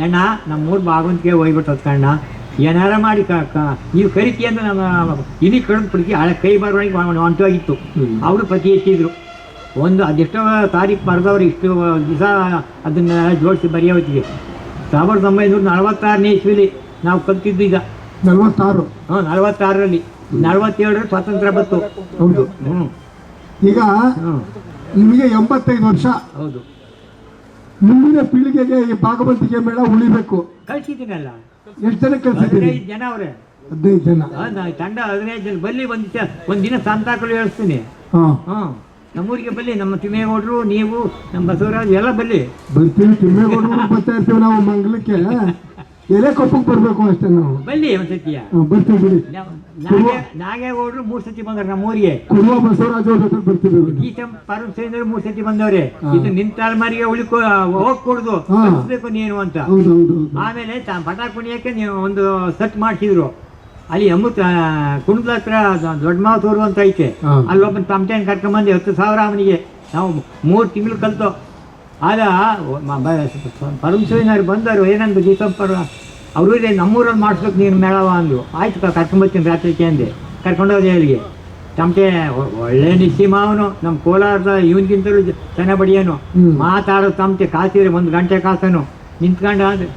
Speaker 1: ಅಣ್ಣ ನಮ್ಮೂರು ಭಾಗವಂತಿಕೆ ಹೋಗ್ಬಿಟ್ಟು ಕಣ್ಣ ಏನಾರ ಮಾಡಿ ನೀವು ಕರಿತಿ ಅಂತ ನಮ್ಮ ಇಲ್ಲಿ ಕಡಿದು ಪಡಿಸಿ ಹಳೆ ಕೈ ಬರವಣಿಗೆ ಹೊಂಟೋಗಿತ್ತು. ಅವರು ಪ್ರತಿ ಎತ್ತಿದ್ರು. ಒಂದು ಅದೆಷ್ಟೋ ತಾರೀಕು ಬರೆದವ್ರು ಇಷ್ಟು ದಿವಸ ಅದನ್ನ ಜೋಡಿಸಿ ಬರೆಯೋ ಹೊತ್ತಿಗೆ 1946ನೇ ಇಸ್ವಿಲಿ ನಾವು ಕಲ್ತಿದ್ದು. ಈಗ
Speaker 4: 46.
Speaker 1: 46ರಲ್ಲಿ 47 ಸ್ವಾತಂತ್ರ್ಯ ಬಂತು.
Speaker 4: ಹೌದು. ಈಗ ನಿಮಗೆ 85 ವರ್ಷ.
Speaker 1: ಹೌದು.
Speaker 4: ಮುಂದಿನ ಪೀಳಿಗೆಗೆ ಈ ಭಾಗವಂತಿಕೆ ಮೇಳ ಉಳಿಬೇಕು.
Speaker 1: ಕಳ್ಸಿದ್ದೀನಲ್ಲ.
Speaker 4: ಎಷ್ಟು ಜನ ಕಳ್ಸಿದ್ದೀರಿ?
Speaker 1: 15 ಜನ ಅವ್ರೆ.
Speaker 4: 15 ಜನ
Speaker 1: ತಂಡ 15 ಜನ ಬಲ್ಲಿ ಒಂದಿನ ಸಂತಾಕಲು ಹೇಳ್ತೀನಿ. ನಮ್ಮೂರಿಗೆ ಬಲ್ಲಿ, ನಮ್ಮ ತಿಮ್ಮೇಗೌಡರು, ನೀವು, ನಮ್ಮ ಬಸವರಾಜ್ ಎಲ್ಲ ಬಲ್ಲಿ
Speaker 4: ಬರ್ತೀವಿ. ತಿಮ್ಮೇಗೌಡರು ಬರ್ತಾ ಇರ್ತೀವಿ ನಾವು ಮಂಗಲಕ್ಕೆ. ಎಲೆ ಕೊಪ್ಪಕ್ಕೆ ಬರ್ಬೇಕು ಅಷ್ಟೇ ನಾವು.
Speaker 1: ಬಲ್ಲಿ ಒಂದ್ಸತಿಯ
Speaker 4: ಬರ್ತೀವಿ ಬಿಡಿ.
Speaker 1: ನಾಗೇಗೌಡರು 3 ಸತಿ ಬಂದವ್ರೆ ನಮ್ಮೂರಿಗೆ.
Speaker 4: ಕುರುವ ಬಸವರಾಜ್ ಅವ್ರ ಜೊತೆ ಬರ್ತೀವಿ.
Speaker 1: ಗೀತಂ ಪರಮಸೇಂದ್ರ 3 ಸತಿ ಬಂದವ್ರೆ. ಇದು ನಿನ್ ತಲೆಮಾರಿಗೆ ಹೋಗ್ಕೊಡುದು ಕಳಿಸ್ಬೇಕು ನೀನು ಅಂತ. ಆಮೇಲೆ ಪಟ ಕುಣಿಯಕ್ಕೆ ನೀವು ಒಂದು ಸೆಟ್ ಮಾಡಿಸಿದ್ರು. ಅಲ್ಲಿ ಅಮೃತ ಕುಣದ ಹತ್ರ ದೊಡ್ಡ ಮಾವತೂರು ಅಂತ ಐತೆ. ಅಲ್ಲೊಬ್ಬನ ತಮಟೆಯನ್ನು ಕರ್ಕೊಂಬಂದು 10,000 ಅವನಿಗೆ. ನಾವು 3 ತಿಂಗಳು ಕಲ್ತು. ಆಗ ಪರಮಶಿವನವ್ರು ಬಂದರು. ಏನಂದ್ರು ಗೀತಂಪರ ಅವರು ನಮ್ಮೂರಲ್ಲಿ ಮಾಡಿಸ್ಬೇಕು ನೀನು ಮೇಳವ ಅಂದರು. ಆಯ್ತು ಕರ್ಕೊಂಬರ್ತೀನಿ ರಾತ್ರಿಗೆ ಅಂದೆ. ಕರ್ಕೊಂಡೋದೆ ಅಲ್ಲಿಗೆ. ತಮಟೆ ಒಳ್ಳೆ ನಿಶ್ಚಿಮ ಅವನು. ನಮ್ಮ ಕೋಲಾರದ ಇವನಿಗಿಂತಲೂ ಚೆನ್ನಾಗಿ ಬಡಿಯೋನು. ಮಾತಾಡೋ ತಮಟೆ ಕಾಸಿದ್ರೆ 1 ಗಂಟೆ ಕಾಸನು ನಿಂತ್ಕೊಂಡು. ಅಂದ್ರೆ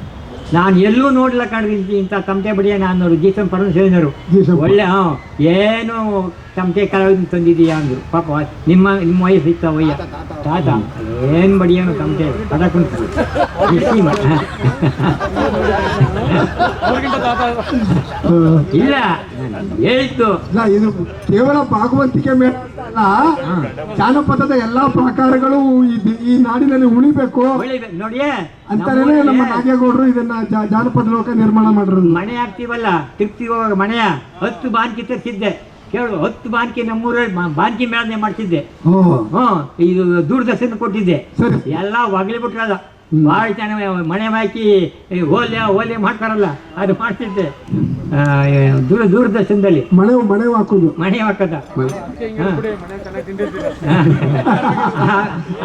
Speaker 1: ನಾನು ಎಲ್ಲೂ ನೋಡ್ಲ ಕಂಡ್ರಿ ಇಂಥ ತಮಟೆ ಬಡಿಯ ನಾನು ಗೀತಂ ಪರಮಶಿವನವರು. ಒಳ್ಳೆ ಏನು ತಮಟೆ ಕಲಾವಿದ ತಂದಿದೀಯಾ ಅಂದರು. ಪಾಪ ನಿಮ್ಮ ವಯಸ್ಸು ಇತ್ತ ವಯ್ಯ ತಾತ ಏನು ಬಡಿಯೋನು ತಮಟೆ ಪಡಕುಂಟು ಇಲ್ಲ ಹೇಳಿತ್ತು.
Speaker 4: ಇದು ಕೇವಲ ಭಾಗವಂತಿಕೆ ಮೇಳ ಅಲ್ಲ, ಜಾನಪದದ ಎಲ್ಲಾ ಪ್ರಕಾರಗಳು ಈ ನಾಡಿನಲ್ಲಿ ಉಳಿಬೇಕು
Speaker 1: ನೋಡಿ
Speaker 4: ಅಂತಾನೆ ನಮ್ಮ ನಾಗೇಗೌಡರು ಇದನ್ನ ಜಾನಪದ ಲೋಕ ನಿರ್ಮಾಣ ಮಾಡಿರೋದು.
Speaker 1: ಮನೆ ಹಾಕ್ತೀವಲ್ಲ ತಿರ್ಗ್ತಿಗೆ ಹೋಗ ಮನೆಯ 10 ಬಾನ್ಕಿ ತರಿಸಿದ್ದೆ. ಕೇಳು 10 ಬಾನ್ಕಿ ನಮ್ಮೂರಲ್ಲಿ ಬಾನ್ಕಿ ಮೇಳನೆ ಮಾಡ್ತಿದ್ದೆ. ಇದು ದೂರದರ್ಶನ ಕೊಟ್ಟಿದ್ದೆ. ಎಲ್ಲ ಒಗಲಿ ಬಿಟ್ರದ ಭಾಳ ಚೆನ್ನಾಗಿ ಮನೆ ಹಾಕಿ ಓಲೆ ಮಾಡ್ತಾರಲ್ಲ ಅದು ಮಾಡ್ತಿದ್ದೆ. ದೂರದರ್ಶನದಲ್ಲಿ
Speaker 4: ಮನೆ ಹಾಕೋದು,
Speaker 1: ಮನೆ ಹಾಕದ.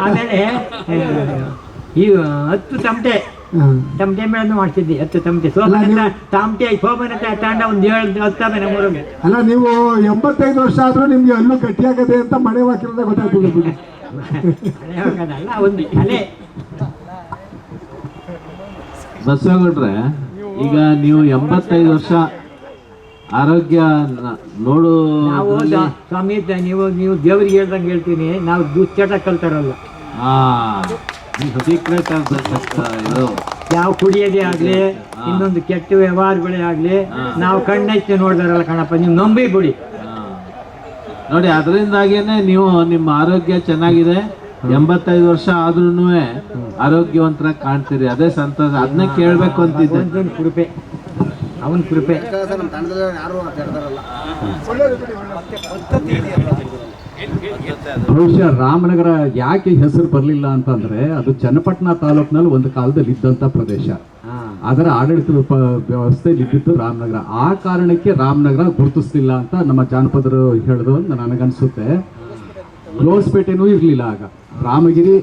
Speaker 1: ಆಮೇಲೆ ಈ 10 ತಮಟೆ ಮೇಳನ್ನು ಮಾಡ್ತಿದ್ದೆ. 10 ತಮಟೆ ಶೋಭನ ತಾಂಡ ಒಂದು 7 ನಮ್ಮೂರಲ್ಲಿ.
Speaker 4: ಅಲ್ಲ, ನೀವು 85 ವರ್ಷ ಆದ್ರೂ ನಿಮ್ಗೆ ಅಲ್ಲೂ ಗಟ್ಟಿಯಾಗದೆ ಅಂತ ಮನೆ ಹಾಕಿರೋದೇ ಗೊತ್ತಾಗ್ತದೆ.
Speaker 1: ಮನೆ ಹಾಕೋದಲ್ಲ, ಒಂದು ಕಲೆ.
Speaker 2: ಬಸವೇಗೌಡ್ರೆ, ಈಗ ನೀವು 85 ವರ್ಷ ಆರೋಗ್ಯ ನೋಡು.
Speaker 1: ನಾವು ಸ್ವಾಮಿ ನೀವು ದೇವರಿಗೆ ಹೇಳ್ದಂಗೆ ಹೇಳ್ತೀನಿ. ನಾವು ದುಶ್ಚಟ ಕಲ್ತಾರಲ್ಲ,
Speaker 2: ಸೀಕ್ರೆಟ್ ಇದು
Speaker 1: ಯಾವ ಕುಡಿಯೋದೇ ಆಗ್ಲಿ ಇನ್ನೊಂದು ಕೆಟ್ಟ ವ್ಯವಹಾರಗಳೇ ಆಗ್ಲಿ ನಾವು ಕಣ್ಣೈತೆ ನೋಡ್ದಾರಲ್ಲ ಕಣಪ್ಪ, ನೀವು ನಂಬಿ ಬಿಡಿ
Speaker 2: ನೋಡಿ. ಅದರಿಂದಾಗೇನೆ ನೀವು ನಿಮ್ಮ ಆರೋಗ್ಯ ಚೆನ್ನಾಗಿದೆ. 85 ವರ್ಷ ಆದ್ರೂ ಆರೋಗ್ಯವಂತರಾಗಿ ಕಾಣ್ತೀರಿ. ಅದೇ ಸಂತೋಷ. ಅದನ್ನ ಕೇಳ್ಬೇಕು ಅಂತಿದ್ದೆ.
Speaker 1: ಕೃಪೆ, ಅವನ ಕೃಪೆ.
Speaker 4: ಬಹುಶಃ ರಾಮನಗರ ಯಾಕೆ ಹೆಸರು ಬರಲಿಲ್ಲ ಅಂತಂದ್ರೆ, ಅದು ಚನ್ನಪಟ್ಟಣ ತಾಲೂಕಿನಲ್ಲಿ ಒಂದು ಕಾಲದಲ್ಲಿ ಇದ್ದಂತ ಪ್ರದೇಶ. ಅದರ ಆಡಳಿತ ವ್ಯವಸ್ಥೆಯಲ್ಲಿ ಇದ್ದಿದ್ದು ರಾಮನಗರ. ಆ ಕಾರಣಕ್ಕೆ ರಾಮನಗರ ಗುರುತಿಸ್ಲಿಲ್ಲ ಅಂತ ನಮ್ಮ ಜಾನಪದರು ಹೇಳಿದ್ರು ಅಂತ ನನಗನ್ಸುತ್ತೆ. ಕ್ಲೋಸ್ಪೇಟೆನೂ ಇರಲಿಲ್ಲ ಆಗ. ರಾಮಗಿರಿ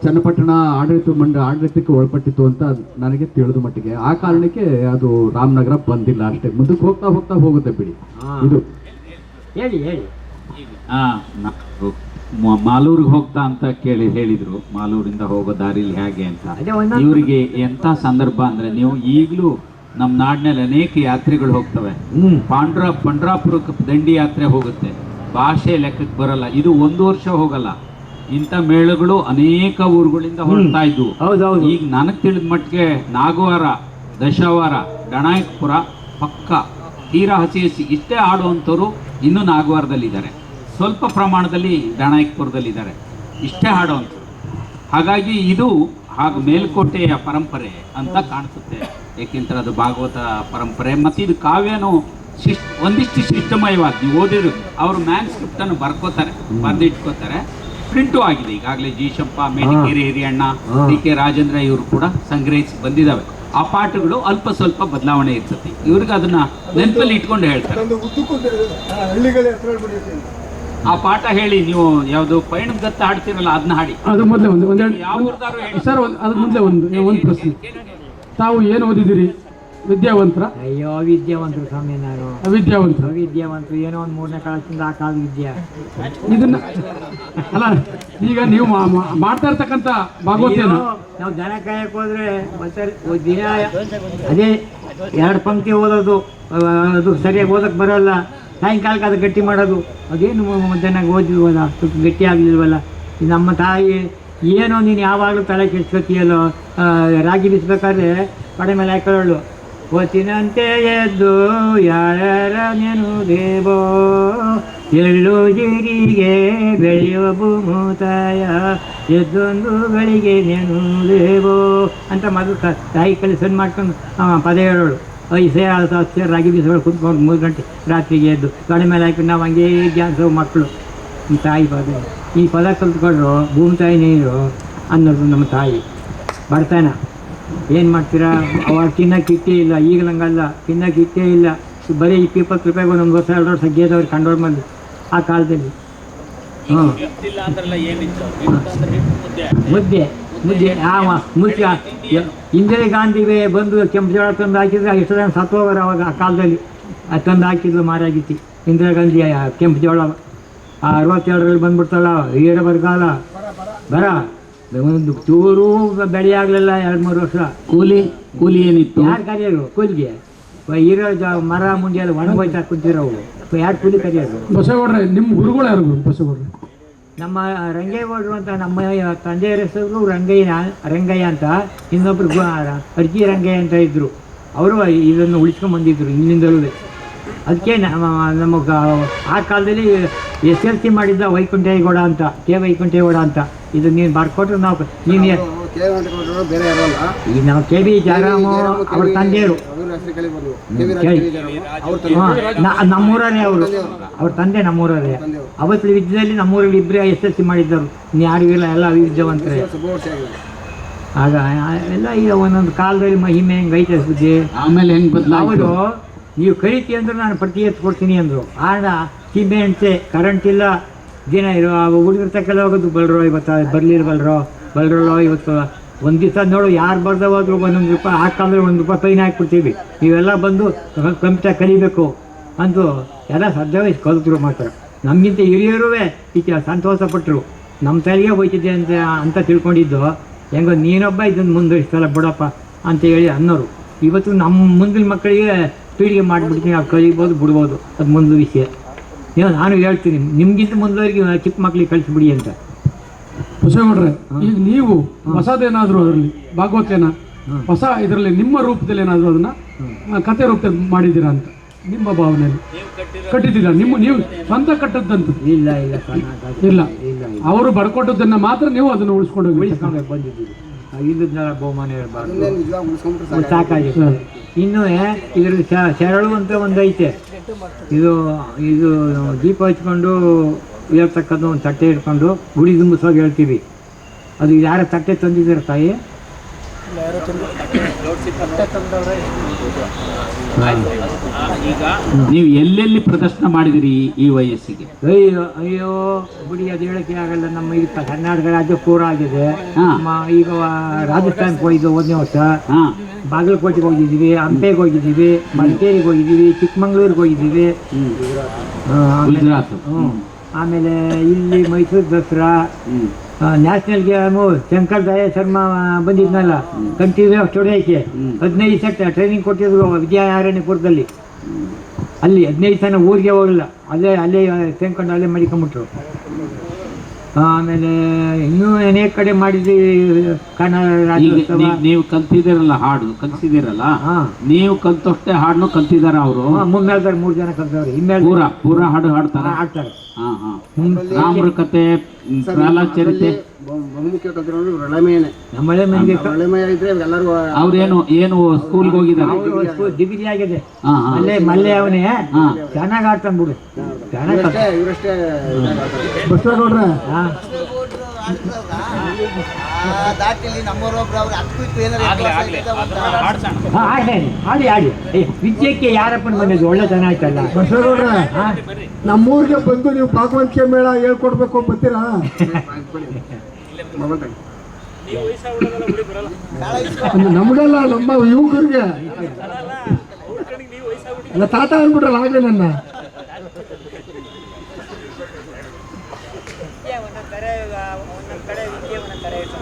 Speaker 4: ಚನ್ನಪಟ್ಟಣ ಆಡಳಿತಕ್ಕೆ ಒಳಪಟ್ಟಿತ್ತು ಅಂತ ನನಗೆ ತಿಳಿದ ಮಟ್ಟಿಗೆ. ಆ ಕಾರಣಕ್ಕೆ ಅದು ರಾಮನಗರ ಬಂದಿಲ್ಲ ಅಷ್ಟೇ. ಮುಂದಕ್ಕೆ ಹೋಗ್ತಾ ಹೋಗುತ್ತೆ ಬಿಡಿ. ಇದು
Speaker 1: ಹೇಳಿ
Speaker 2: ಮಾಲೂರಿಗೆ ಹೋಗ್ತಾ ಅಂತ ಹೇಳಿದ್ರು. ಮಾಲೂರಿಂದ ಹೋಗೋ ದಾರಿಲಿ ಹೇಗೆ ಅಂತ. ಇವರಿಗೆ ಎಂತ ಸಂದರ್ಭ ಅಂದ್ರೆ, ನೀವು ಈಗಲೂ ನಮ್ಮ ನಾಡಿನಲ್ಲಿ ಅನೇಕ ಯಾತ್ರೆಗಳು ಹೋಗ್ತವೆ. ಪಂಡ್ರಾಪುರಕ್ಕೆ ದಂಡಿ ಯಾತ್ರೆ ಹೋಗುತ್ತೆ. ಭಾಷೆ ಲೆಕ್ಕಕ್ಕೆ ಬರಲ್ಲ. ಇದು 1 ವರ್ಷ ಹೋಗಲ್ಲ. ಇಂಥ ಮೇಳಗಳು ಅನೇಕ ಊರುಗಳಿಂದ ಹೊರಡ್ತಾ ಇದ್ವು. ಈಗ ನನಗೆ ತಿಳಿದ ಮಟ್ಟಿಗೆ ನಾಗವಾರ, ದಶವಾರ, ಡಣಾಯಕಪುರ ಪಕ್ಕ ತೀರಾ ಹಸಿ ಇಷ್ಟೇ ಹಾಡುವಂಥವ್ರು ಇನ್ನೂ ನಾಗವಾರದಲ್ಲಿದ್ದಾರೆ, ಸ್ವಲ್ಪ ಪ್ರಮಾಣದಲ್ಲಿ ಡಾಣಾಯಕಪುರದಲ್ಲಿದ್ದಾರೆ, ಇಷ್ಟೇ ಹಾಡುವಂಥವ್ರು. ಹಾಗಾಗಿ ಇದು ಹಾಗೂ ಮೇಲ್ಕೋಟೆಯ ಪರಂಪರೆ ಅಂತ ಕಾಣಿಸುತ್ತೆ, ಏಕೆಂದರೆ ಅದು ಭಾಗವತ ಪರಂಪರೆ. ಮತ್ತು ಇದು ಕಾವ್ಯನೂ ಒಂದಿಷ್ಟು ಶಿಷ್ಟಮಯವಾದ, ನೀವು ಓದಿದ್ರು ಅವರು ಮ್ಯಾನ್ಸ್ಕ್ರಿಪ್ಟನ್ನು ಬರೆದಿಟ್ಕೋತಾರೆ. ಪ್ರಿಂಟು ಆಗಿದೆ ಈಗಾಗಲೇ. ಜಿ ಶಂಪ, ಮೇಣಿಕೇರಿ ಹಿರಿಯಣ್ಣ, ಡಿ ಕೆ ರಾಜೇಂದ್ರ ಇವರು ಕೂಡ ಸಂಗ್ರಹಿಸಿ ಬಂದಿದ್ದಾವೆ. ಆ ಪಾಠಗಳು ಅಲ್ಪ ಸ್ವಲ್ಪ ಬದಲಾವಣೆ ಇರ್ತದೆ. ಇವ್ರಿಗೆ ಅದನ್ನ ನೆನಪಲ್ಲಿ ಇಟ್ಕೊಂಡು ಹೇಳ್ತಾರೆ. ಆ ಪಾಠ ಹೇಳಿ, ನೀವು ಯಾವುದು ಪಯಣದ ಗತ್ತ ಹಾಡ್ತಿರಲ್ಲ ಅದನ್ನ ಹಾಡಿ.
Speaker 5: ಅದು ಮೊದಲೇ ಒಂದೆರಡು
Speaker 2: ಯಾವ ಊರ್ದಾರು ಹೇಳಿ
Speaker 5: ಸರ್. ಅದ್ರ ಮೊದಲೇ ಒಂದು ಪ್ರಶ್ನೆ. ತಾವು ಏನು ಓದಿದ್ದೀರಿ? ವಿದ್ಯಾವಂತರ?
Speaker 1: ಅಯ್ಯೋ ಅವಿದ್ಯಾವಂತರು ಸ್ವಾಮಿ, ನಾನು
Speaker 5: ಅವಿದ್ಯಾವಂತರ?
Speaker 1: ಅವಿದ್ಯಾವಂತರು, ಏನೋ ಒಂದು 3ನೇ ಕ್ಲಾಸಿಂದ ಆ ಕಾಲದ ವಿದ್ಯೆ.
Speaker 5: ಇದನ್ನ ಅಲ್ಲ, ಈಗ ನೀವು ಮಾಡ್ತಾ ಇರ್ತಕ್ಕಂಥ ಭಾಗವತೇನ
Speaker 1: ನಾವು ದನ ಕಾಯಕ್ಕೆ ಹೋದ್ರೆ ದಿನ ಅದೇ 2 ಪಂಕ್ತಿ ಓದೋದು, ಅದು ಸರಿಯಾಗಿ ಓದಕ್ಕೆ ಬರೋಲ್ಲ. ಸಾಯಂಕಾಲಕ್ಕೆ ಅದು ಗಟ್ಟಿ ಮಾಡೋದು, ಅದೇನು ಮಧ್ಯಾಹ್ನ ಓದಿಲ್ವಲ್ಲ, ಸ್ವಲ್ಪ ಗಟ್ಟಿ ಆಗಲಿಲ್ವಲ್ಲ. ನಮ್ಮ ತಾಯಿ ಏನೋ ನೀನು ಯಾವಾಗಲೂ ತಲೆ ಕೆಡ್ಸ್ಕೊತೀಯಲ್ಲೋ, ರಾಗಿ ಬಿಸ್ಬೇಕಾದ್ರೆ ಕಡೆ ಮೇಲೆ ಹಾಕೊಳ್ಳೋಳು, ಓತಿನಂತೆ ಎದ್ದು ಯಾರ ನೆನು ದೇವೋ, ಎಳ್ಳು ಜೀರಿಗೆ ಬೆಳೆಯುವ ಭೂಮೂತಾಯ, ಎದ್ದೊಂದು ಗಳಿಗೆ ನೆನು ದೇವೋ ಅಂತ ಮೊದಲು ತಾಯಿ ಕಲಿಸನ್ ಮಾಡ್ಕೊಂಡು ಪದ ಹೇಳೋಳು. 5 ಸೇರು ರಾಗಿ ಬೀಸಗಳು ಕುತ್ಕೊಂಡು 3 ಗಂಟೆ ರಾತ್ರಿಗೆ ಎದ್ದು ಕಡೆ ಮೇಲೆ ಹಾಕಿ ನಾವು ಹಂಗೇ ಜ್ಞಾನಿಸೋ ಮಕ್ಕಳು. ಈ ತಾಯಿ ಪದ, ಈ ಪದ ಕಲ್ತ್ಕೊಂಡ್ರು ಭೂಮಿ ತಾಯಿ ನೀರು ಅನ್ನೋದು ನಮ್ಮ ತಾಯಿ. ಬಡತನ ಏನು ಮಾಡ್ತೀರಾ, ಅವಾಗ ತಿನ್ನೋಕೆ ಇಟ್ಟೇ ಇಲ್ಲ. ಈಗ ನಂಗಲ್ಲ, ತಿನ್ನೋಕೆ ಇಟ್ಟೇ ಇಲ್ಲ. ಬರೀ 20 ರೂಪಾಯಿಗೆ ಒಂದೊಂದು ವರ್ಷ 2 ವರ್ಷ ಗೆದ್ದವ್ರು ಕಂಡೋರ್ ಮಂದಿ ಆ ಕಾಲದಲ್ಲಿ. ಮುದ್ದೆ ಮುದ್ದೆ ಮುದ್ದೆ ಇಂದಿರಾ ಗಾಂಧಿಗೆ ಬಂದು ಕೆಂಪು ಜೋಳ ತಂದು ಹಾಕಿದ್ರೆ ಎಷ್ಟು ಜನ ಸತ್ತೋಗರು ಅವಾಗ ಆ ಕಾಲದಲ್ಲಿ. ಅದು ತಂದು ಹಾಕಿದ್ಲು ಮಾರಾಗಿತ್ತಿ ಇಂದಿರಾ ಗಾಂಧಿ ಕೆಂಪು ಜೋಳ. 62ರಲ್ಲಿ ಬಂದ್ಬಿಡ್ತಲ್ಲ ಈರ ಬರಗಾಲ, ಬರ ಒಂದು ಚೂರು ಬೆಳೆ ಆಗಲಿಲ್ಲ 2-3 ವರ್ಷ.
Speaker 2: ಕೂಲಿ ಏನಿತ್ತು?
Speaker 1: ಯಾರು ಕರೆಯೋರು ಕೂಲಿಗೆ? ಇರೋ ಮರ ಮುಂದೆ ಎಲ್ಲ ಒಣಗೋಯ್ತಾ ಕುಂತಿರೋವು, ಯಾರು ಕೂಲಿ ಕರೆಯೋರು?
Speaker 5: ಬಸವಗೌಡ್ರೆ, ನಿಮ್ಮ ಗುರುಗಳು ಯಾರು? ಬಸವಗೌಡ್ರೆ
Speaker 1: ನಮ್ಮ ರಂಗೇಗೌಡರು ಅಂತ, ನಮ್ಮ ತಂದೆಯರ ಹೆಸರು ರಂಗಯ್ಯ ಅಂತ. ಇನ್ನೊಬ್ರು ಅರ್ಜಿ ರಂಗಯ್ಯ ಅಂತ ಇದ್ದರು. ಅವರು ಇದನ್ನು ಉಳಿಸ್ಕೊಂಡು ಬಂದಿದ್ರು ಇಲ್ಲಿಂದಲೂ. ಅದಕ್ಕೆ ನಮಗೆ ಆ ಕಾಲದಲ್ಲಿ SLC ಮಾಡಿದ್ದ ವೈಕುಂಠೇಗೌಡ ಅಂತ, ವೈಕುಂಠೇಗೌಡ ಅಂತ. ಇದು ನೀನು ಬರ್ಕೊಟ್ರು ನಾವು ನೀನು
Speaker 3: ಬೇರೆ ಯಾರಲ್ಲ,
Speaker 1: ಈಗ ನಾವು KB ಜಾರಾಮು ಅವ್ರ ತಂದೆಯರು, ನಮ್ಮೂರೇ ಅವರು, ಅವ್ರ ತಂದೆ ನಮ್ಮೂರೇ. ಅವತ್ತು ವಿದ್ಯೆಯಲ್ಲಿ ನಮ್ಮೂರಲ್ಲಿ 2 SLC ಮಾಡಿದ್ದರು. ಇನ್ನು ಯಾರಿಗೂ ಇಲ್ಲ, ಎಲ್ಲ ವಿದ್ಯಾವಂತರೇ. ಆಗ ಎಲ್ಲ ಈಗ ಒಂದೊಂದು ಕಾಲದಲ್ಲಿ ಮಹಿಮೆ ಹೆಂಗೈತೆ ಸುದ್ದಿ.
Speaker 2: ಆಮೇಲೆ ಹೆಂಗ್ ಬದಲಾವುದು?
Speaker 1: ಅವರು ನೀವು ಕರಿತಿ ಅಂದ್ರೆ ನಾನು ಪ್ರತಿ ಎತ್ಕೊಡ್ತೀನಿ ಅಂದರು. ಆಗ ಸಿಮೆಂಟ್ಸೆ, ಕರೆಂಟ್ ಇಲ್ಲ, ದಿನ ಇರೋ ಹುಡುಗರ ತಕ್ಕೆಲ್ಲ ಹೋಗೋದು. ಬಲ್ರೋ ಇವತ್ತು ಬಲ್ರೋ ಇವತ್ತು ಒಂದು ದಿವಸ ನೋಡು ಯಾರು ಬರ್ದ ಹೋದ್ರು 1 ರೂಪಾಯಿ, ಆ ಕಾಲದಲ್ಲಿ 1 ರೂಪಾಯಿ ಫೈನ್ ಹಾಕ್ಬಿಡ್ತೀವಿ. ನೀವೆಲ್ಲ ಬಂದು ಕಂಪ್ಯೂಟರ್ ಕಲಿಬೇಕು ಅಂತೂ ಎಲ್ಲ ಸದ್ಯವೇ ಕಲಿತರು ಮಾತ್ರ. ನಮಗಿಂತ ಹಿರಿಯರೂ ಸಂತೋಷಪಟ್ಟರು. ನಮ್ಮ ತಲೆಗೆ ಹೋಯ್ತಿದ್ದೆ ಅಂತ ತಿಳ್ಕೊಂಡಿದ್ದು. ಹೆಂಗೋ ನೀನೊಬ್ಬ ಇದನ್ನು ಮುಂದುವರಿಸ್ತಲ್ಲ ಬಿಡಪ್ಪ ಅಂತ ಹೇಳಿ ಅನ್ನೋರು. ಇವತ್ತು ನಮ್ಮ ಮುಂದಿನ ಮಕ್ಕಳಿಗೆ ಪೀಳಿಗೆ ಮಾಡಿಬಿಡ್ತೀನಿ, ಅವ್ರು ಕಲಿಬೋದು ಬಿಡ್ಬೋದು, ಅದು ಮುಂದೆ ವಿಷಯ. ನಾನು ಹೇಳ್ತೀನಿ, ನಿಮಗಿಂತ ಮುಂದುವರೆಗೆ ಚಿಕ್ಕ ಮಕ್ಕಳಿಗೆ ಕಳಿಸ್ಬಿಡಿ ಅಂತ.
Speaker 5: ಬಸವಗೌಡ್ರೆ, ಈಗ ನೀವು ಹೊಸದೇನಾದರೂ ಅದರಲ್ಲಿ ಭಾಗವತೇನ ಹೊಸ ಇದರಲ್ಲಿ ನಿಮ್ಮ ರೂಪದಲ್ಲಿ ಏನಾದರೂ ಅದನ್ನ ಕತೆ ರೂಪದಲ್ಲಿ ಮಾಡಿದ್ದೀರಾ ಅಂತ ನಿಮ್ಮ ಭಾವನೆಯಲ್ಲಿ ಕಟ್ಟಿದ್ದೀರಾ? ನೀವು ಸ್ವಂತ ಕಟ್ಟದ್ದಂತ?
Speaker 1: ಇಲ್ಲ
Speaker 5: ಇಲ್ಲ, ಅವರು ಬರ್ಕೊಟ್ಟದನ್ನ ಮಾತ್ರ ನೀವು ಅದನ್ನು ಉಳಿಸ್ಕೊಂಡು
Speaker 1: ಬಂದಿದ್ದೀವಿ. ಇಲ್ಲದ್ನೆಲ್ಲ ಬಹುಮಾನ ಹೇಳ್ಬಾರ್ದು, ಸಾಕಾಗಿದೆ. ಇನ್ನು ಇದರಲ್ಲಿ ಶರಳು ಅಂತ ಒಂದು ಐತೆ. ಇದು ದೀಪ ಹಚ್ಕೊಂಡು ಹೇಳ್ತಕ್ಕದ್ದು ಒಂದು ತಟ್ಟೆ ಇಟ್ಕೊಂಡು ಗುಡಿ ದುಂಬಿಸೋಗಿ ಹೇಳ್ತೀವಿ. ಅದು ಯಾರ ತಟ್ಟೆ ತಂದಿದ್ದೀರ ತಾಯಿ?
Speaker 2: ಈಗ ನೀವು ಎಲ್ಲೆಲ್ಲಿ ಪ್ರದರ್ಶನ ಮಾಡಿದಿರಿ ಈ ವಯಸ್ಸಿಗೆ?
Speaker 1: ಅಯ್ಯೋ ಬಿಡಿ, ಅದು ಹೇಳಕ್ಕೆ ಆಗಲ್ಲ. ನಮ್ಮ ಈಗ ಕರ್ನಾಟಕ ರಾಜ್ಯ ಪೂರ ಆಗಿದೆ. ಈಗ ರಾಜಸ್ಥಾನಕ್ಕೆ ಹೋಗಿದ್ದು 1ನೇ ವರ್ಷ, ಬಾಗಲಕೋಟೆಗೆ ಹೋಗಿದ್ದೀವಿ, ಹಂಪೆಗೆ ಹೋಗಿದ್ದೀವಿ, ಮಡಿಕೇರಿಗೆ ಹೋಗಿದ್ದೀವಿ, ಚಿಕ್ಕಮಂಗ್ಳೂರಿಗೆ ಹೋಗಿದ್ದೀವಿ,
Speaker 2: ಗುಜರಾತ್.
Speaker 1: ಆಮೇಲೆ ಇಲ್ಲಿ ಮೈಸೂರು ದಸರಾ, ನ್ಯಾಷನಲ್ ಗೇಮು ಶಂಕರ್ ದಯಾ ಶರ್ಮಾ ಬಂದಿದ್ನಲ್ಲ ಕಂಟಿನ್ಯೂ ಸ್ಟುಡಿಯೋಕ್ಕೆ 15 ಸೆಟ್ ಟ್ರೈನಿಂಗ್ ಕೊಟ್ಟಿದ್ರು ವಿದ್ಯಾರಣ್ಯಪುರದಲ್ಲಿ. ಅಲ್ಲಿ 15 ಸಲ ಊರಿಗೆ ಹೋಗಲಿಲ್ಲ, ಅಲ್ಲೇ ಸೇರ್ಕೊಂಡು ಅಲ್ಲೇ ಮಡಿಕೊಂಬಿಟ್ರು. ಆಮೇಲೆ ಇನ್ನೂ ಅನೇಕ ಕಡೆ ಮಾಡಿದ್ವಿ. ಕನ್ನಡ ರಾಜ್ಯೋತ್ಸವ.
Speaker 2: ನೀವು ಕಲ್ತಿದ್ದೀರಲ್ಲ ಹಾಡು ಕಲ್ಸಿದಿರಲ್ಲ,
Speaker 1: ಹಾ.
Speaker 2: ನೀವು ಕಲ್ತಷ್ಟೇ ಹಾಡನ್ನು ಕಲ್ತಿದಾರ ಅವರು?
Speaker 1: ಮುನ್ಮೇಲ್ದಾರ 3 ಜನ ಕಲ್ತವ್ರು. ಇನ್ಮೇಲೆ
Speaker 2: ಪೂರ ಹಾಡು ಹಾಡ್ತಾರ.
Speaker 1: ಆಡ್ತಾರೆ.
Speaker 2: ರಾಮರ ಕತೆ, ಪ್ರಹ್ಲಾದ ಚರಿತೆ,
Speaker 3: ಬಹುಮುಖ್ಯ ಕಲ್ತಿರೋರು ರಳಮೇಯನೇ.
Speaker 1: ನಮ್ಮಳೆ ಮಂದಿ
Speaker 3: ರಳಮೇಯ ಇದ್ರೆ ಎಲ್ಲರಿಗೂ
Speaker 2: ಅವ್ರೇನು ಏನು ಸ್ಕೂಲ್ಗೆ ಹೋಗಿದ್ದಾರೆ?
Speaker 1: ಡಿಗ್ರಿ ಆಗಿದೆ.
Speaker 2: ಹಾ, ಹಾ.
Speaker 1: ಅಲ್ಲೇ ಮಲ್ಲೆ ಅವನೇ ಚೆನ್ನಾಗಿ ಆಡ್ತಾನೆ ಬಿಡು. ಚೆನ್ನಾಗಿ
Speaker 3: ಇವರಷ್ಟೇ
Speaker 4: ಬಸವಗೌಡ್ರೆ,
Speaker 1: ಆಡಿ ಆಡಿ ವಿದ್ಯಕ್ಕೆ ಯಾರಪ್ಪನ ಬಂದಿದ್ದು ಒಳ್ಳೆ ಜನ ಆಯ್ತಲ್ಲ.
Speaker 4: ಬಸವಗೌಡ್ರೆ, ನಮ್ಮೂರಿಗೆ ಬಂದು ನೀವು ಭಾಗವತಿಕೆ ಮೇಳ ಹೇಳ್ಕೊಡ್ಬೇಕು ಬರ್ತೀರಾ? ನಮ್ಗಲ್ಲ, ನಮ್ಮ ಯುವಕರಿಗೆ ಅಲ್ಲ, ತಾತ ಅಂದ್ಬಿಟ್ರಲ್ಲ ಆಗ್ಲೇ ನನ್ನ.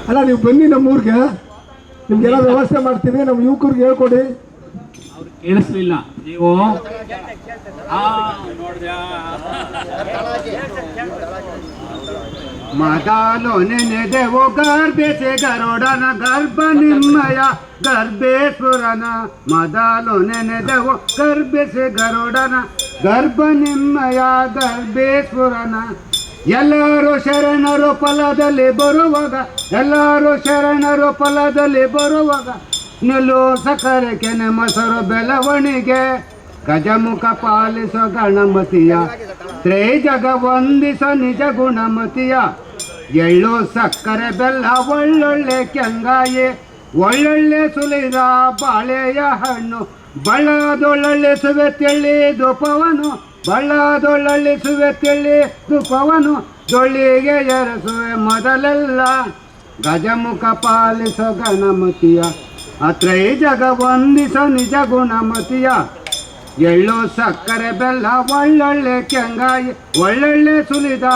Speaker 4: ಅಲ್ಲ, ನೀವು ಬನ್ನಿ ನಮ್ಮೂರಿಗೆ, ನಿಮ್ಗೆಲ್ಲ ವ್ಯವಸ್ಥೆ ಮಾಡ್ತೀವಿ. ನಮ್ಮ ಯುವಕರಿಗೆ ಹೇಳ್ಕೊಡಿ.
Speaker 2: ಕೇಳಿಸ್ಲಿಲ್ಲ ನೀವು?
Speaker 3: ಮದಾಲೋ ನೆನೆದೆವೋ ಗರ್ಭೆಸೆ ಗರುಡನ ಗರ್ಭ ನಿಮ್ಮಯ ಗರ್ಭೇಶ್ವರನ. ಮದಾಲೋ ನೆನೆದೆವೋ ಗರ್ಭೆಸೆ ಗರುಡನ ಗರ್ಭ ನಿಮ್ಮಯ ಗರ್ಭೇಶ್ವರನ. ಎಲ್ಲರೂ ಶರಣರು ಫಲದಲ್ಲಿ ಬರುವಾಗ, ಎಲ್ಲರೂ ಶರಣರು ಫಲದಲ್ಲಿ ಬರುವಾಗ, ನಿಲ್ಲು ಸಕ್ಕರೆ ಕೆನೆ ಮೊಸರು ಬೆಳವಣಿಗೆ. ಗಜಮುಖ ಪಾಲಿಸೋ ಗಣಮತಿಯ, ತ್ರೈಜಗ ವಂದಿಸ ನಿಜ ಗುಣಮತಿಯ. ಎಳ್ಳು ಸಕ್ಕರೆ ಬೆಲ್ಲ ಒಳ್ಳೊಳ್ಳೆ ಕೆಂಗಾಯಿ, ಒಳ್ಳೊಳ್ಳೆ ಸುಲಿದ ಬಾಳೆಯ ಹಣ್ಣು. ಬಳ್ಳದೊಳ್ಳಳಿಸುವೆ ತೆಳ್ಳಿ ಧೂಪವನು, ಬಳ್ಳದೊಳ್ಳಳಿಸುವೆ ತೆಳ್ಳಿ ಧೂಪವನು. ಜೊಳ್ಳಿಗೆ ಎರಸುವೆ ಮೊದಲೆಲ್ಲ ಗಜಮುಖ ಪಾಲಿಸೋ ಗಣಮತಿಯ, ತ್ರೈಜಗ ವಂದಿಸ ನಿಜ ಗುಣಮತಿಯ. ಎಳ್ಳು ಸಕ್ಕರೆ ಬೆಲ್ಲ ಒಳ್ಳೊಳ್ಳೆ ಕೆಂಗಾಯಿ, ಒಳ್ಳೊಳ್ಳೆ ಸುಲಿದ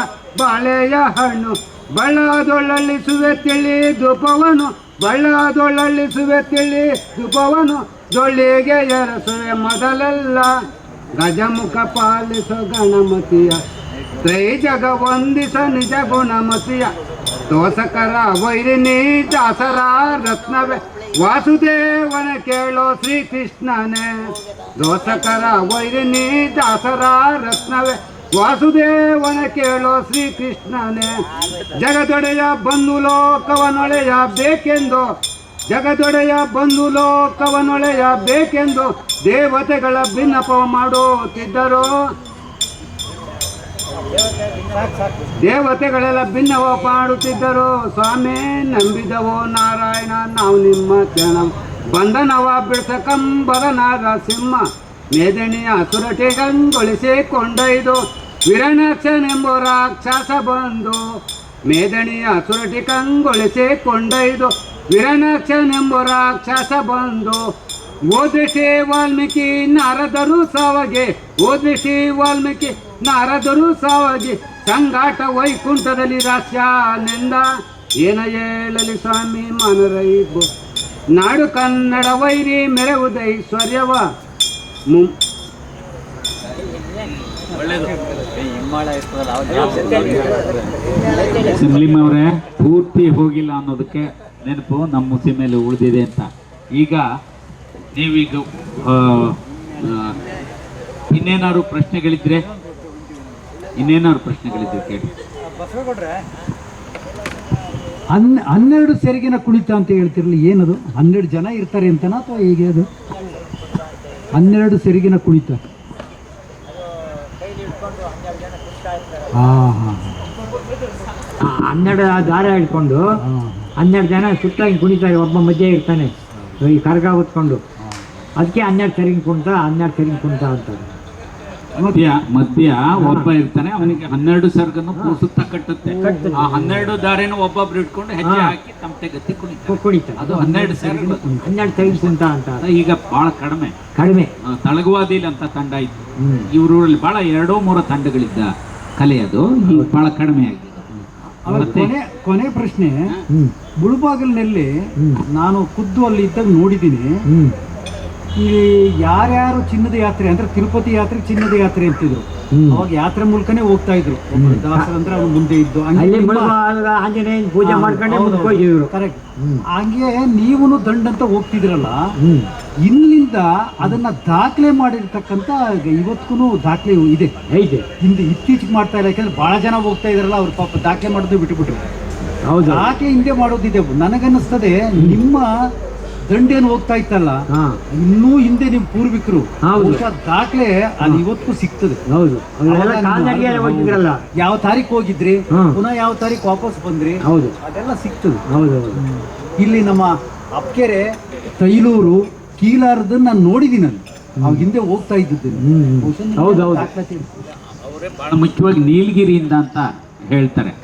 Speaker 3: ಬಾಳೆಯ ಹಣ್ಣು. ಬಳ್ಳದೊಳ್ಳಳಿಸುವೆ ತಿಳಿ ಧೂಪವನು, ಬಳ್ಳದೊಳ್ಳಳಿಸುವೆ ತಿಳಿ ಧೂಪವನು. ಜೊಳ್ಳಿಗೆ ಎರಸುವೆ ಮೊದಲೆಲ್ಲ ಗಜಮುಖ ಪಾಲಿಸೋ ಗಣಮತಿಯ, ತ್ರೈಜಗ ವಂದಿಸ ನಿಜ ಗುಣಮತಿಯ. ದೋಸಕರ ವೈರಿನಿ ದಾಸರ ರತ್ನವೇ ವಾಸುದೇವನ ಕೇಳೋ ಶ್ರೀಕೃಷ್ಣನೇ. ದೋಸಕರ ವೈರಿನಿ ದಾಸರ ರತ್ನವೇ ವಾಸುದೇವನ ಕೇಳೋ ಶ್ರೀಕೃಷ್ಣನೇ. ಜಗದೊಡೆಯ ಬಂದು ಲೋಕವನೊಳೆಯ ಬೇಕೆಂದು, ಜಗದೊಡೆಯ ಬಂದು ಲೋಕವನೊಳೆಯ ಬೇಕೆಂದು ದೇವತೆಗಳ ಭಿನ್ನಪ ಮಾಡುತ್ತಿದ್ದರು. ದೇವತೆಗಳೆಲ್ಲ ಭಿನ್ನವ ಮಾಡುತ್ತಿದ್ದರು. ಸ್ವಾಮಿ ನಂಬಿದವೋ ನಾರಾಯಣ ನಾವು ನಿಮ್ಮ ಚರಣ. ಬಂಧನವ ಬಿಡಿಸಕಂಬದ ನರಸಿಂಹ, ಮೇದಣಿಯ ಸುರಟಿಗಂಗೊಳಿಸಿ ಕೊಂಡೊಯ್ದು ವಿರಣಾಕ್ಷನೆಂಬ ರಾಕ್ಷಸ ಬಂದು. ಮೇದಣಿಯ ಸುರಟಿ ಕಂಗೊಳಿಸಿ ಕೊಂಡೊಯ್ದು ವಿರಣಾಕ್ಷನೆಂಬ ರಾಕ್ಷಸ ಬಂದು. ಓದಿಸಿ ವಾಲ್ಮೀಕಿ ನಾರದರು ಸಾವಗೆ, ಓದಿಸಿ ವಾಲ್ಮೀಕಿ ನಾರದರು ಸಾವಗೆ. ಸಂಗಾಟ ವೈಕುಂಠದಲ್ಲಿ ರಾಸ್ಯನೆಂದ, ಏನ ಹೇಳಲಿ ಸ್ವಾಮಿ ಮನರೈಬು. ನಾಡು ಕನ್ನಡ ವೈರಿ ಮೆರೆವುದೈಶ್ವರ್ಯವ.
Speaker 2: ಸಿಮ್ಲಿಂ ಅವರೇ, ಪೂರ್ತಿ ಹೋಗಿಲ್ಲ ಅನ್ನೋದಕ್ಕೆ ನೆನಪು ನಮ್ಮ ಮುಸಿ ಮೇಲೆ ಉಳಿದಿದೆ ಅಂತ. ಈಗ ನೀವೀಗ ಇನ್ನೇನಾದ್ರು ಪ್ರಶ್ನೆಗಳಿದ್ರೆ ಕೇಳಿ.
Speaker 4: 12 ಸೆರಗಿನ ಕುಣಿತ ಅಂತ ಹೇಳ್ತಿರಲಿ, ಏನದು? 12 ಜನ ಇರ್ತಾರೆ ಅಂತನಾ ಅಥವಾ ಹೇಗೆ ಅದು? 12 ಸೆರಗಿನ ಕುಣಿತ. ಹಾಂ ಹಾಂ
Speaker 1: 12 ದಾರ ಹಿಡ್ಕೊಂಡು 12 ಜನ ಸುತ್ತಾಗಿ ಕುಣಿತಾರೆ. ಒಬ್ಬ ಮಧ್ಯೆ ಇರ್ತಾನೆ ಈ ಕರ್ಗ ಹೊತ್ಕೊಂಡು, ಅದಕ್ಕೆ 12 ಸೆರಗಿನ ಕುಣಿತ, 12 ಸೆರಗಿನ ಕುಣಿತ ಅಂತಾರೆ.
Speaker 2: ಮಧ್ಯ ಒಬ್ಬ ಇರ್ತಾನೆ, ಅವನಿಗೆ 12 ಸರ್ಗನ್ನು ಸುತ್ತ ಕಟ್ಟುತ್ತೆ. ಆ 12 ದಾರಿನೂ ಒಬ್ಬೊಬ್ರು ಇಟ್ಕೊಂಡು ಹೆಜ್ಜೆ ಹಾಕಿ ತಮಟೆ ಗತಿ ಕುಣಿತಾರೆ. ಅದು 12 ಸರ್ಗ,
Speaker 1: 12 ಸೆರಗಿನ ಕುಣಿತ ಅಂತ.
Speaker 2: ಈಗ ಬಹಳ ಕಡಿಮೆ. ತಳಗುವಾದಿಲ್ ಅಂತ ತಂಡ ಇತ್ತು ಇವರಲ್ಲಿ, ಬಹಳ 2-3 ತಂಡಗಳಿದ್ದ ಕಲೆ. ಅದು ಈಗ ಬಹಳ ಕಡಿಮೆ ಆಗಿದೆ.
Speaker 4: ಕೊನೆ ಪ್ರಶ್ನೆ, ಮುಳುಬಾಗಿಲಿನಲ್ಲಿ ನಾನು ಖುದ್ದು ಅಲ್ಲಿ ಇದ್ದಾಗ ನೋಡಿದ್ದೀನಿ. ಈ ಯಾರ್ಯಾರು ಚಿನ್ನದ ಯಾತ್ರೆ ಅಂದ್ರೆ ತಿರುಪತಿ ಯಾತ್ರೆ ಚಿನ್ನದ ಯಾತ್ರೆ ಅಂತಿದ್ರು. ಅವಾಗ ಯಾತ್ರೆ ಮೂಲಕನೇ ಹೋಗ್ತಾ ಇದ್ರು. ದಾಸರಂದ್ರೆ ಅವ್ನು ಮುಂದೆ ಇದ್ದು
Speaker 1: ಅಲ್ಲಿ ಮುಳುಗುವಾಗ ಆಂಜನೇಯನ ಪೂಜೆ ಮಾಡ್ಕೊಂಡೆ ಮುಂದಕ್ಕೆ ಹೋಗಿದ್ರು.
Speaker 4: ಕರೆಕ್ಟ್. ಹಂಗೆ ನೀವು ದಂಡ ಅಂತ ಹೋಗ್ತಿದ್ರಲ್ಲ, ಇಲ್ಲಿಂದ ಅದನ್ನ ದಾಖಲೆ ಮಾಡಿರ್ತಕ್ಕಂಥ ಇವತ್ತಿಗೂ ದಾಖಲೆ ಇದೆ.
Speaker 1: ಐತೆ.
Speaker 4: ಹಿಂದೆ ಇತ್ತೀಚೆಗೆ ಮಾಡ್ತಾ ಇಲ್ಲ, ಯಾಕಂದ್ರೆ ಬಹಳ ಜನ ಹೋಗ್ತಾ ಇದ್ರಲ್ಲ, ಅವ್ರ ಪಾಪ ದಾಖಲೆ ಮಾಡೋದು ಬಿಟ್ಟುಬಿಟ್ರು.
Speaker 1: ಹೌದು.
Speaker 4: ದಾಖಲೆ ಹಿಂದೆ ಮಾಡೋದಿದೆ. ನನಗನ್ನಿಸ್ತದೆ ನಿಮ್ಮ ದಂಡೇನು ಹೋಗ್ತಾ ಇತ್ತಲ್ಲ, ಇನ್ನೂ ಹಿಂದೆ ನಿಮ್ ಪೂರ್ವಿಕರು ದಾಖಲೆ ಅದು ಇವತ್ತು ಸಿಗ್ತದೆ.
Speaker 1: ಹೌದು.
Speaker 4: ಯಾವ ತಾರೀಕು ಹೋಗಿದ್ರಿ, ಪುನಃ ಯಾವ ತಾರೀಕು ವಾಪಸ್ ಬಂದ್ರಿ,
Speaker 1: ಹೌದು,
Speaker 4: ಅದೆಲ್ಲ ಸಿಗ್ತದೆ.
Speaker 1: ಹೌದು.
Speaker 4: ಇಲ್ಲಿ ನಮ್ಮ ಅಪ್ಕೆರೆ, ತೈಲೂರು, ಕೀಲಾರದನ್ನ ನಾನು ನೋಡಿದ್ದೀನಿ. ನಾವು ಹಿಂದೆ ಹೋಗ್ತಾ ಇದ್ದಿದ್ದೇನೆ.
Speaker 2: ಅವರೇ ಬಹಳ ಮುಖ್ಯವಾಗಿ ನೀಲಗಿರಿಯಿಂದ ಅಂತ ಹೇಳ್ತಾರೆ.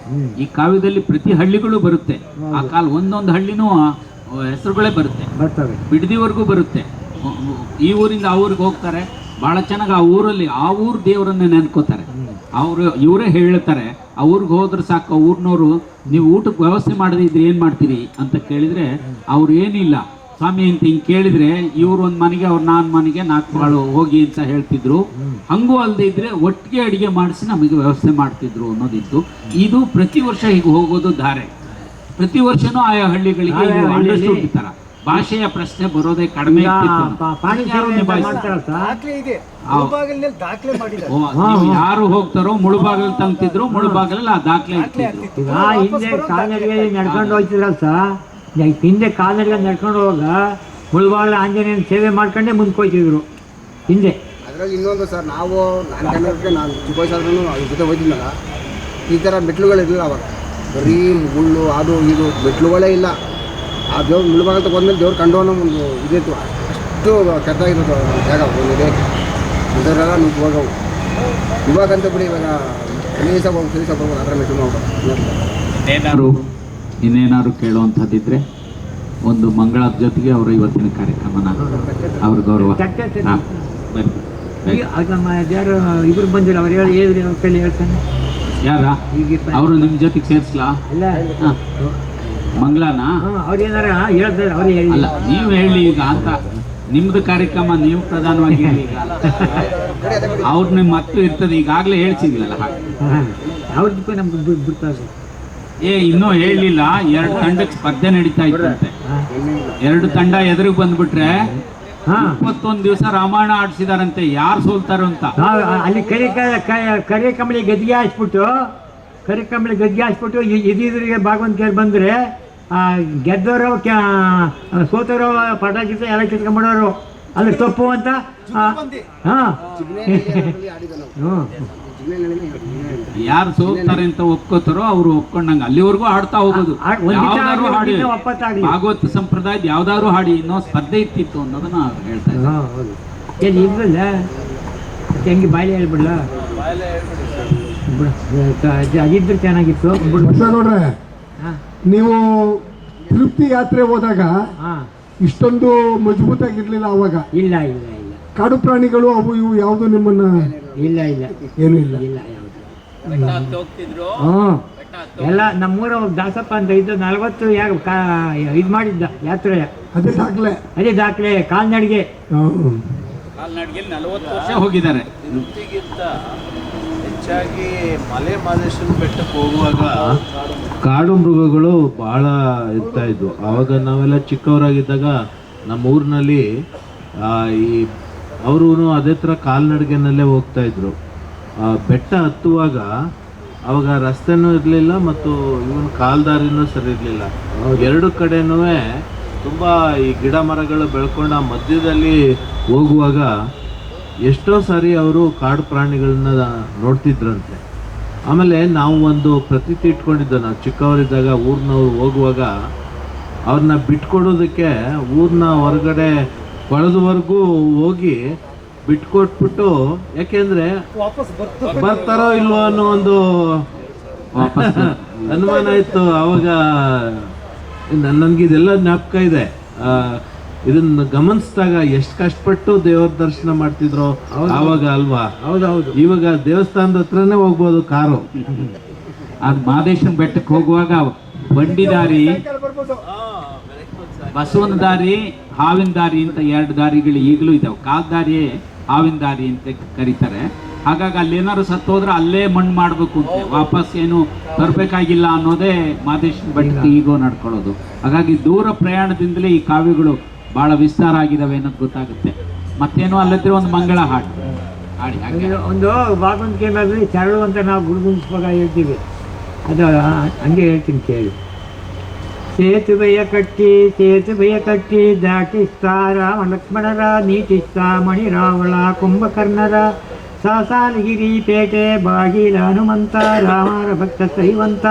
Speaker 2: ಈ ಕಾವ್ಯದಲ್ಲಿ ಪ್ರತಿ ಹಳ್ಳಿಗಳು ಬರುತ್ತೆ. ಆ ಕಾಲ ಒಂದೊಂದು ಹಳ್ಳಿನೂ ಹೆಸರುಗಳೇ ಬರುತ್ತೆ, ಬಿಡದಿವರೆಗೂ ಬರುತ್ತೆ. ಈ ಊರಿಂದ ಆ ಊರಿಗೆ ಹೋಗ್ತಾರೆ, ಬಹಳ ಚೆನ್ನಾಗಿ ಆ ಊರಲ್ಲಿ ಆ ಊರು ದೇವರನ್ನೇ ನೆನ್ಕೋತಾರೆ. ಇವರೇ ಹೇಳ್ತಾರೆ, ಆ ಊರಿಗೆ ಹೋದ್ರೆ ಸಾಕು, ಊರಿನವರು ನೀವು ಊಟಕ್ಕೆ ವ್ಯವಸ್ಥೆ ಮಾಡದಿದ್ರೆ ಏನು ಮಾಡ್ತೀರಿ ಅಂತ ಕೇಳಿದರೆ ಅವ್ರು ಏನಿಲ್ಲ ಸ್ವಾಮಿ ಅಂತ ಹಿಂಗೆ ಕೇಳಿದರೆ, ಇವ್ರು ಒಂದು ಮನೆಗೆ ಅವ್ರು ನಾನು ಮನೆಗೆ 4 ಬಾಳು ಹೋಗಿ ಅಂತ ಹೇಳ್ತಿದ್ರು. ಹಂಗೂ ಅಲ್ಲದೆ ಇದ್ರೆ ಒಟ್ಟಿಗೆ ಅಡಿಗೆ ಮಾಡಿಸಿ ನಮಗೆ ವ್ಯವಸ್ಥೆ ಮಾಡ್ತಿದ್ರು ಅನ್ನೋದಿತ್ತು. ಇದು ಪ್ರತಿ ವರ್ಷ ಹೀಗೆ ಹೋಗೋದು ಧಾರೆ. ಪ್ರತಿ ವರ್ಷನೂ ಆಯಾ ಹಳ್ಳಿಗಳಿಗೆ ತರ ಭಾಷೆಯ ಪ್ರಶ್ನೆ ಬರೋದೇ ಕಡಿಮೆ. ಯಾರು ಹೋಗ್ತಾರೋ ಮುಳುಬಾಗಲ್ ತಂಗ್ತಿದ್ರು, ಮುಳುಬಾಗಲಲ್ಲಿ ಆ ದಾಖಲೆ ಇರ್ತಿದ್ರು.
Speaker 1: ಹಿಂದೆ ಕಾಲ್ನಡಿಗೆ ನಡ್ಕೊಂಡು ಹೋಗ್ತಿದ್ರಲ್ಲ ಸರ್, ಹಿಂದೆ ಕಾಲ್ನಡಿಗೆ ನಡ್ಕೊಂಡು ಹೋಗ ಮುಳುಬಾಗಲ ಆಂಜನೇಯನ ಸೇವೆ ಮಾಡ್ಕೊಂಡೆ ಮುಂದಕ್ಕೆ ಹೋಗ್ತಿದ್ರು ಹಿಂದೆ.
Speaker 3: ಅದರಲ್ಲಿ ಇನ್ನೊಂದು ಸರ್, ನಾನು ಚಿಕ್ಕ ವಯಸ್ಸಾದ್ರೂ ಅದ್ರ ಜೊತೆ ಹೋಗಿದ್ನಲ್ಲ, ಈ ಥರ ಮೆಟ್ಲುಗಳಿರಲಿಲ್ಲ ಅವಾಗ. ಬರೀ ಮುಳ್ಳು, ಅದು ಇದು ಮೆಟ್ಲುಗಳೇ ಇಲ್ಲ. ಆ ದೇವ್ರು ಮುಳುಬಾಗಲ್ ಹೋದ್ಮೇಲೆ ದೇವ್ರು ಕಂಡು ಅನ್ನೋ ಒಂದು ಇದಿತ್ತು. ಅಷ್ಟು ಕೆಟ್ಟದಾಗಿತ್ತು ಜಾಗ ಒಂದಿದೆ. ಇದರೆಲ್ಲ ನುಗ್ಗಿ ಹೋಗವು. ಇವಾಗಂತ ಬಿಡಿ, ಇವಾಗ ಕನೀಸ ಹೋಗ್ಬೋದು, ಅದರ ಮೆಟ್ಲು ಹೋಗ್ಬೋದು.
Speaker 2: ಇನ್ನೇನಾದ್ರು ಕೇಳುವಂಥದ್ದಿದ್ರೆ ಒಂದು ಮಂಗಳದ ಜೊತೆಗೆ ಅವರ ಇವತ್ತಿನ ಕಾರ್ಯಕ್ರಮನ ಅವ್ರ ಗೌರವ.
Speaker 1: ಯಾರು ಇಬ್ರು ಬಂದಿಲ್ಲ, ಅವ್ರು ಹೇಳಿ ಅವ್ರ ಕೈಲಿ ಹೇಳ್ತಾನೆ.
Speaker 2: ಯಾರ ಅವರು ನಿಮ್ಮ ಜೊತೆಗೆ ಸೇರಿಸ್ಲಾ? ಮಂಗಳನ
Speaker 1: ಅವ್ರೇನಾರ ಹೇಳ್ತಾರೆ, ಅವ್ರು ಹೇಳಿ.
Speaker 2: ಅಲ್ಲ, ನೀವು ಹೇಳಿ ಈಗ ಅಂತ. ನಿಮ್ದು ಕಾರ್ಯಕ್ರಮ ನೀವು ಪ್ರಧಾನವಾಗಿ ಹೇಳಿ. ಈಗ ಅವ್ರು ನಿಮ್ಮ ಮತ್ತು ಇರ್ತದೆ, ಈಗಾಗಲೇ ಹೇಳ್ಸಿದ್ವಲ್ಲ ಹಾಗೆ.
Speaker 1: ಅವ್ರದ್ದು ನಮ್ಗೆ ಬಿಡ್ತಾರೆ.
Speaker 2: ಇನ್ನೂ ಹೇಳಲಿಲ್ಲ. 2 ತಂಡಕ್ಕೆ ಸ್ಪರ್ಧೆ ನಡೀತಾ ಇತ್ತಂತೆ. 2 ತಂಡ ಎದುರಿಗೆ ಬಂದ್ಬಿಟ್ರೆ 21 ದಿವಸ ರಾಮಾಯಣ ಆಡಿಸಿದಾರಂತೆ. ಯಾರು ಸೋಲ್ತಾರೋ ಅಂತ.
Speaker 1: ಅಲ್ಲಿ ಕರಿ ಕಂಬಳಿ ಗದ್ದಿಗೆ ಹಾಸ್ಬಿಟ್ಟು ಇದ್ರಿಗೆ ಭಾಗವಂತಿಯರು ಬಂದರೆ ಗೆದ್ದವರು ಸೋತವರು ಪಟಾಕಿ ಎಲ್ಲ ಕಿತ್ಕೊಂಡ್ಬಿಡೋರು. ಅಲ್ಲಿ ತಪ್ಪು ಅಂತ.
Speaker 2: ಯಾರು ಸೋಲ್ತಾರೆ ಅಂತ ಒಪ್ಕೋತಾರೋ ಅವ್ರು ಒಪ್ಕೊಂಡಂಗೆ ಅಲ್ಲಿವರೆಗೂ ಆಡ್ತಾ ಹೋಗೋದು. ಭಾಗವತ ಸಂಪ್ರದಾಯದ ಯಾವ್ದಾದ್ರು ಹಾಡಿ ಇನ್ನೋ ಸ್ಪರ್ಧೆ ಇರ್ತಿತ್ತು ಅನ್ನೋದನ್ನ ಹೇಳ್ತಾ
Speaker 1: ಇದ್ರಲ್ಲ. ಹೆಂಗೆ ಬಾಯಿಲೆ ಹೇಳ್ಬಿಡ್ಲ, ಅದಿದ್ರೆ ಚೆನ್ನಾಗಿತ್ತು.
Speaker 6: ನೋಡ್ರೆ, ನೀವು ತಿರುಪತಿ ಯಾತ್ರೆ ಹೋದಾಗ ಇಷ್ಟೊಂದು ಮಜಬೂತಾಗಿರ್ಲಿಲ್ಲ ಅವಾಗ.
Speaker 1: ಇಲ್ಲ,
Speaker 6: ಕಾಡು ಪ್ರಾಣಿಗಳು ಅವು ಇವು ಯಾವುದು ನಿಮ್ಮನ್ನ
Speaker 1: ಇಲ್ಲ
Speaker 6: ಏನು ಇಲ್ಲ.
Speaker 1: ಎಲ್ಲ ನಮ್ಮೂರ ದಾಸಪ್ಪ ಅಂತ ಇದ್ದು 40 ಇದು ಮಾಡಿದ್ದ ಯಾತ್ರೆ. ಅದೇ ದಾಖಲೆ ಕಾಲ್ನಡಿಗೆ
Speaker 2: 40 ವರ್ಷ ಹೋಗಿದ್ದಾರೆ.
Speaker 7: ತಿರುಪ್ತಿಗಿಂತ ಹೆಚ್ಚಾಗಿ ಮಲೆ ಮಹದೇಶ್ವರ ಬೆಟ್ಟಕ್ಕೆ ಹೋಗುವಾಗ
Speaker 8: ಕಾಡು ಮೃಗಗಳು ಭಾಳ ಇರ್ತಾ ಇದ್ವು. ಆವಾಗ ನಾವೆಲ್ಲ ಚಿಕ್ಕವರಾಗಿದ್ದಾಗ ನಮ್ಮ ಊರಿನಲ್ಲಿ ಈ ಅವರು ಅದೇ ಥರ ಕಾಲ್ನಡಿಗೆನಲ್ಲೇ ಹೋಗ್ತಾ ಇದ್ರು. ಬೆಟ್ಟ ಹತ್ತುವಾಗ ಅವಾಗ ರಸ್ತೆನೂ ಇರಲಿಲ್ಲ ಮತ್ತು ಇವನ್ ಕಾಲ್ದಾರಿನೂ ಸರಿ ಇರಲಿಲ್ಲ. 2 ಕಡೆನೂ ತುಂಬ ಈ ಗಿಡ ಮರಗಳು ಬೆಳ್ಕೊಂಡು ಆ ಮಧ್ಯದಲ್ಲಿ ಹೋಗುವಾಗ ಎಷ್ಟೋ ಸಾರಿ ಅವರು ಕಾಡು ಪ್ರಾಣಿಗಳನ್ನ ನೋಡ್ತಿದ್ರಂತೆ. ಆಮೇಲೆ ನಾವು ಒಂದು ಪ್ರತೀತಿ ಇಟ್ಕೊಂಡಿದ್ದು, ನಾವು ಚಿಕ್ಕವರಿದ್ದಾಗ ಊರಿನವ್ರು ಹೋಗುವಾಗ ಅವ್ರನ್ನ ಬಿಟ್ಕೊಡೋದಕ್ಕೆ ಊರಿನ ಹೊರಗಡೆ ಕೊಳದವರೆಗೂ ಹೋಗಿ ಬಿಟ್ಕೊಟ್ಬಿಟ್ಟು, ಯಾಕೆಂದ್ರೆ ಬರ್ತಾರೋ ಇಲ್ವೋ ಅನ್ನೋ ಒಂದು ಅನುಮಾನ ಇತ್ತು ಅವಾಗ. ನನಗಿದೆಲ್ಲ ಜ್ಞಾಪಕ ಇದೆ. ಇದನ್ನ ಗಮನಿಸಿದಾಗ ಎಷ್ಟು ಕಷ್ಟಪಟ್ಟು ದೇವ್ರ ದರ್ಶನ ಮಾಡ್ತಿದ್ರು ಆವಾಗ ಅಲ್ವಾ?
Speaker 1: ಹೌದೌದು.
Speaker 8: ಇವಾಗ ದೇವಸ್ಥಾನದ ಹತ್ರನೇ ಹೋಗ್ಬೋದು ಕಾರು.
Speaker 2: ಅದು ಮಹದೇಶ್ವರ ಬೆಟ್ಟಕ್ಕೆ ಹೋಗುವಾಗ ಬಂಡಿ ದಾರಿ, ಬಸವನ ದಾರಿ, ಹಾವಿನ ದಾರಿ ಅಂತ 2 ದಾರಿಗಳು ಈಗಲೂ ಇದಾವೆ. ಕಾಲ್ದಾರಿಯೇ ಹಾವಿನ ದಾರಿ ಅಂತ ಕರೀತಾರೆ. ಹಾಗಾಗಿ ಅಲ್ಲೇನಾದ್ರು ಸತ್ತೋದ್ರೆ ಅಲ್ಲೇ ಮಣ್ಣು ಮಾಡಬೇಕು ಅಂತ, ವಾಪಸ್ ಏನು ತರಬೇಕಾಗಿಲ್ಲ ಅನ್ನೋದೇ ಮಾದೇಶ್ವರ ಬೆಟ್ಟಕ್ಕೆ ಈಗೋ ನಡ್ಕೊಳ್ಳೋದು. ಹಾಗಾಗಿ ದೂರ ಪ್ರಯಾಣದಿಂದಲೇ ಈ ಕಾವ್ಯಗಳು ಭಾಳ ವಿಸ್ತಾರ ಆಗಿದ್ದಾವೆ ಅನ್ನೋದು ಗೊತ್ತಾಗುತ್ತೆ. ಮತ್ತೇನು ಅಲ್ಲದ್ರೆ ಒಂದು ಮಂಗಳ ಹಾಡು ಹಾಡಿ ಹಾಗೆ
Speaker 1: ಒಂದು ಭಾಗವತಿಕೆಯಲ್ಲಿ ಚರಳು ಅಂತ ನಾವು ಗುರುಗುಂಬಿಸುವಾಗ ಹೇಳ್ತೀವಿ, ಅದು ಹಂಗೆ ಹೇಳ್ತೀನಿ ಕೇಳಿ. ಸೇತುವೆಯ ಕಟ್ಟಿ ದಾಟಿಸ್ತಾ ರಾಮ ಲಕ್ಷ್ಮಣರ, ನೀಟಿಸ್ತಾ ಮಣಿರಾವಳ ಕುಂಭಕರ್ಣರ, ಸಾಸಾಲಗಿರಿ ಪೇಟೆ ಬಾಗಿಲ ಹನುಮಂತ, ರಾಮರ ಭಕ್ತ ಶ್ರೀವಂತ,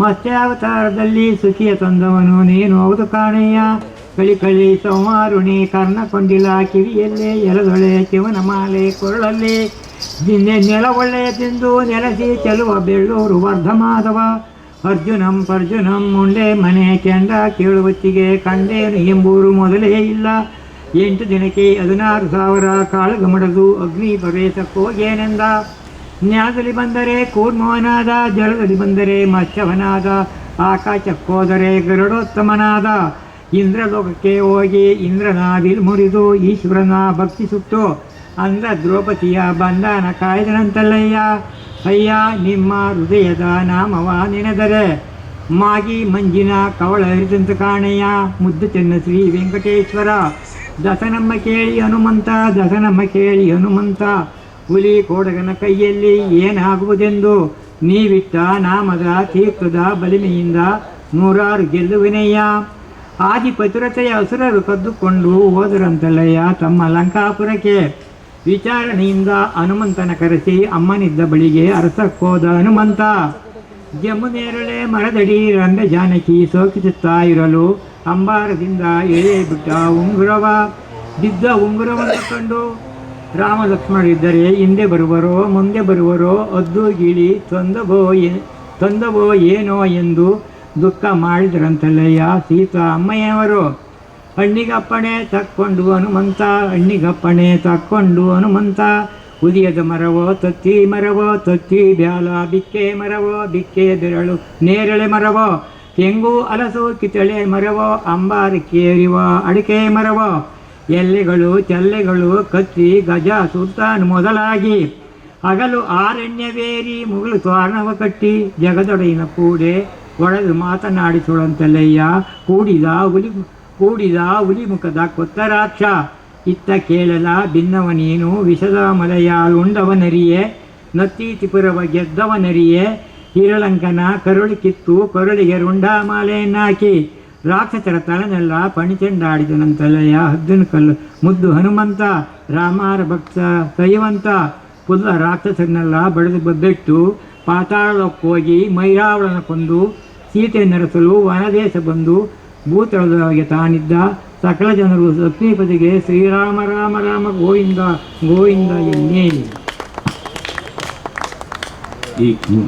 Speaker 1: ಮತ್ಸ್ಯಾವತಾರದಲ್ಲಿ ಸುಖಿಯ ತಂದವನು ನೀನು ಹೌದು ಕಾಣೆಯ, ಕಳಿ ಸೋಮಾರುಣಿ ಕರ್ಣಕೊಂಡಿಲ, ಕಿವಿಯಲ್ಲೇ ಎಲದೊಳೆ ಶಿವನ ಮಾಲೆ ಕೊರಳಲ್ಲಿ, ನೆಲವೊಳ್ಳೆಯ ತಿಂದು ನೆಲೆಸಿ ಚೆಲುವ ಬೆಳ್ಳೂರು ವರ್ಧಮಾಧವ, ಅರ್ಜುನಂ ಮುಂಡೆ ಮನೆ ಕೆಂಡ ಕೇಳುವತ್ತಿಗೆ ಕಂಡೇನು ಎಂಬೂರು ಮೊದಲೇ ಇಲ್ಲ, 8 ದಿನಕ್ಕೆ 16,000 ಕಾಳಗಮಡದು ಅಗ್ನಿ ಪ್ರವೇಶಕ್ಕೋಗೇನೆಂದ, ನ್ಯಾಯದಲ್ಲಿ ಬಂದರೆ ಕೂರ್ಮವನಾದ, ಜಲದಲ್ಲಿ ಬಂದರೆ ಮತ್ಸ್ಯವನಾದ, ಆಕಾಶಕ್ಕೋದರೆ ಗರುಡೋತ್ತಮನಾದ, ಇಂದ್ರಲೋಕಕ್ಕೆ ಹೋಗಿ ಇಂದ್ರನ ಬಿಲ್ ಮುರಿದು ಈಶ್ವರನ ಭಕ್ತಿ ಸುಟ್ಟು ಅಂದ್ರ ದ್ರೌಪದಿಯ ಬಂಧನ ಕಾಯ್ದನಂತಲ್ಲಯ್ಯ, ಅಯ್ಯ ನಿಮ್ಮ ಹೃದಯದ ನಾಮವ ನೆನೆದರೆ ಮಾಗಿ ಮಂಜಿನ ಕವಳ ಹರಿದಂತ ಕಾಣೆಯ, ಮುದ್ದು ಚೆನ್ನ ಶ್ರೀ ವೆಂಕಟೇಶ್ವರ, ದಸನಮ್ಮ ಕೇಳಿ ಹನುಮಂತ, ಹುಲಿ ಕೋಡಗನ ಕೈಯಲ್ಲಿ ಏನಾಗುವುದೆಂದು ನೀವಿಟ್ಟ ನಾಮದ ತೀರ್ಥದ ಬಲಿಮೆಯಿಂದ 100 ಗೆಲ್ಲುವಿನಯ್ಯ, ಆದಿಪತಿರತೆಯ ಹಸುರರು ಕದ್ದುಕೊಂಡು ಹೋದರಂತಲ್ಲಯ್ಯ ತಮ್ಮ ಲಂಕಾಪುರಕ್ಕೆ, ವಿಚಾರಣೆಯಿಂದ ಹನುಮಂತನ ಕರೆಸಿ ಅಮ್ಮನಿದ್ದ ಬಳಿಗೆ ಅರಸಕ್ಕೋದ ಹನುಮಂತ, ಜಮುನೇರಳೆ ಮರದಡಿ ರಂಗ ಜಾನಕಿ ಸೋಕಿಸುತ್ತಾ ಇರಲು ಅಂಬಾರದಿಂದ ಎಳೆ ಬಿಟ್ಟ ಉಂಗುರವ, ಬಿದ್ದ ಉಂಗುರವನ್ನು ಕಂಡು ರಾಮ ಲಕ್ಷ್ಮಣರಿದ್ದರೆ ಹಿಂದೆ ಬರುವರೋ ಮುಂದೆ ಬರುವರೋ ಅದ್ದು ಗಿಳಿ ತಂದವೋ ಏನೋ ಎಂದು ದುಃಖ ಮಾಡಿದರಂತಲ್ಲಯ್ಯ ಸೀತಾ ಅಮ್ಮಯ್ಯವರು, ಹಣ್ಣಿಗಪ್ಪಣೆ ತಕ್ಕೊಂಡು ಹನುಮಂತ, ಉದಿಯದ ಮರವೋ ತತ್ತಿ ಬ್ಯಾಲ, ಬಿಕ್ಕೆ ಬೆರಳು ನೇರಳೆ ಮರವೋ, ತೆಂಗು ಹಲಸು ಕಿತ್ತಳೆ ಮರವೋ, ಅಂಬಾರಕ್ಕೇರಿವ ಅಡಿಕೆ ಮರವೋ, ಎಲೆಗಳು ಚಲ್ಲೆಗಳು ಕತ್ತಿ ಗಜ ಸುಲ್ತಾನ್ ಮೊದಲಾಗಿ, ಹಗಲು ಆರಣ್ಯವೇರಿ ಮುಗಲು ತೋರಣವ ಕಟ್ಟಿ, ಜಗದೊಡೆಯಿನ ಕೂಡೆ ಒಡೆದು ಮಾತನಾಡಿಸುವಂತಲ್ಲಯ್ಯ, ಕೂಡಿದ ಹುಲಿ ಮುಖದ ಕೊತ್ತರಾಕ್ಷ, ಇತ್ತ ಕೇಳಲ ಭಿನ್ನವ ನೀನು ವಿಷದ ಮಲೆಯಾಳುಂಡವನರಿಯೇ, ನತ್ತಿ ತ್ರಿಪುರವ ಗೆದ್ದವನರಿಯೇ, ಹಿರಳಂಕನ ಕರುಳು ಕಿತ್ತು ಕೊರಳಿಗೆ ರುಂಡಾಮಾಲೆಯನ್ನಾಕಿ, ರಾಕ್ಷಸರ ತಲೆನೆಲ್ಲ ಪಣಿಚೆಂಡಾಡಿದನಂತಲ್ಲಯ್ಯ ಹದ್ದಿನ ಕಲ್ಲು ಮುದ್ದು ಹನುಮಂತ, ರಾಮರ ಭಕ್ತ ಸೈವಂತ, ಪುಲ್ಲ ರಾಕ್ಷಸರನ್ನೆಲ್ಲ ಬಡಿದು ಬಬ್ಬೆಟ್ಟು ಪಾತಾಳಕ್ಕೋಗಿ ಮೈರಾವಳನ ಕೊಂದು, ಸೀತೆ ನೆರೆಸಲು ವನದೇಶ ಬಂದು ಭೂತಳದೊಳಗೆ ತಾನಿದ್ದ ಸಕಲ ಜನರು ಲಕ್ಷ್ಮೀಪತಿಗೆ ಶ್ರೀರಾಮ ರಾಮ ರಾಮ ಗೋವಿಂದ ಗೋವಿಂದ ಎನ್ನೇಲಿ.